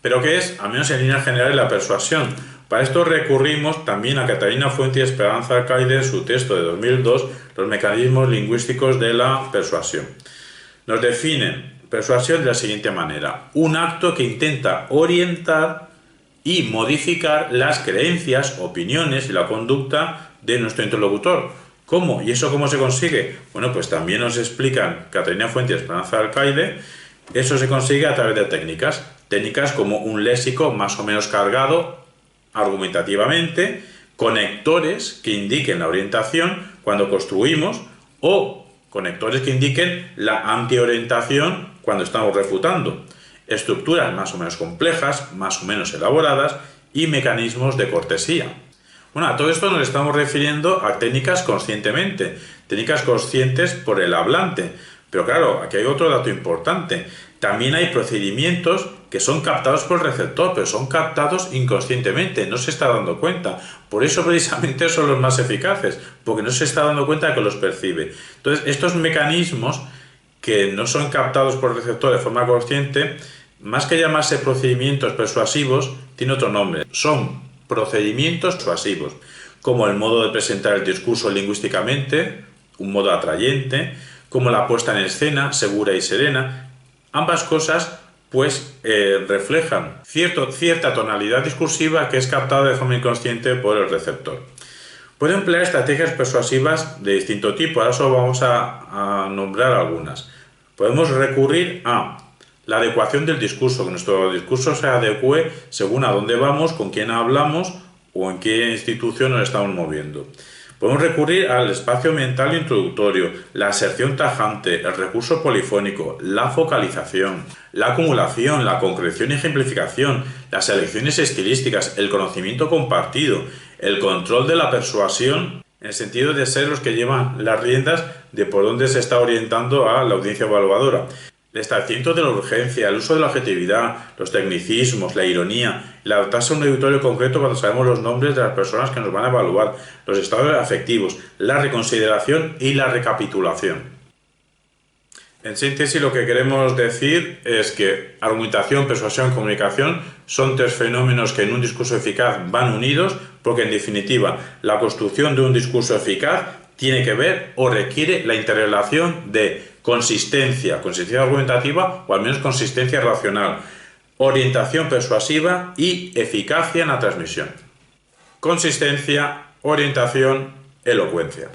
¿Pero qué es, al menos en líneas generales, la persuasión? Para esto recurrimos también a Catalina Fuente y Esperanza Alcaide en su texto de 2002, Los mecanismos lingüísticos de la persuasión. Nos definen persuasión de la siguiente manera: un acto que intenta orientar y modificar las creencias, opiniones y la conducta de nuestro interlocutor. ¿Cómo? ¿Y eso cómo se consigue? Bueno, pues también nos explican Catalina Fuente y Esperanza Alcaide. Eso se consigue a través de técnicas como un léxico más o menos cargado argumentativamente, conectores que indiquen la orientación cuando construimos o conectores que indiquen la antiorientación cuando estamos refutando, estructuras más o menos complejas, más o menos elaboradas y mecanismos de cortesía. Bueno, a todo esto nos estamos refiriendo a técnicas conscientemente, técnicas conscientes por el hablante. Pero claro, aquí hay otro dato importante. También hay procedimientos que son captados por el receptor, pero son captados inconscientemente, no se está dando cuenta. Por eso precisamente son los más eficaces, porque no se está dando cuenta de que los percibe. Entonces, estos mecanismos que no son captados por el receptor de forma consciente, más que llamarse procedimientos persuasivos, tiene otro nombre. Son procedimientos persuasivos, como el modo de presentar el discurso lingüísticamente, un modo atrayente, como la puesta en escena, segura y serena. Ambas cosas pues reflejan cierta tonalidad discursiva que es captada de forma inconsciente por el receptor. Puede emplear estrategias persuasivas de distinto tipo, ahora solo vamos a nombrar algunas. Podemos recurrir a la adecuación del discurso, que nuestro discurso se adecue según a dónde vamos, con quién hablamos o en qué institución nos estamos moviendo. Podemos recurrir al espacio mental introductorio, la aserción tajante, el recurso polifónico, la focalización, la acumulación, la concreción y ejemplificación, las elecciones estilísticas, el conocimiento compartido, el control de la persuasión, en el sentido de ser los que llevan las riendas de por dónde se está orientando a la audiencia evaluadora. El establecimiento de la urgencia, el uso de la objetividad, los tecnicismos, la ironía, el adaptarse a un auditorio concreto cuando sabemos los nombres de las personas que nos van a evaluar, los estados afectivos, la reconsideración y la recapitulación. En síntesis, lo que queremos decir es que argumentación, persuasión, comunicación son tres fenómenos que en un discurso eficaz van unidos, porque en definitiva la construcción de un discurso eficaz tiene que ver o requiere la interrelación de consistencia argumentativa o al menos consistencia racional, orientación persuasiva y eficacia en la transmisión. Consistencia, orientación, elocuencia.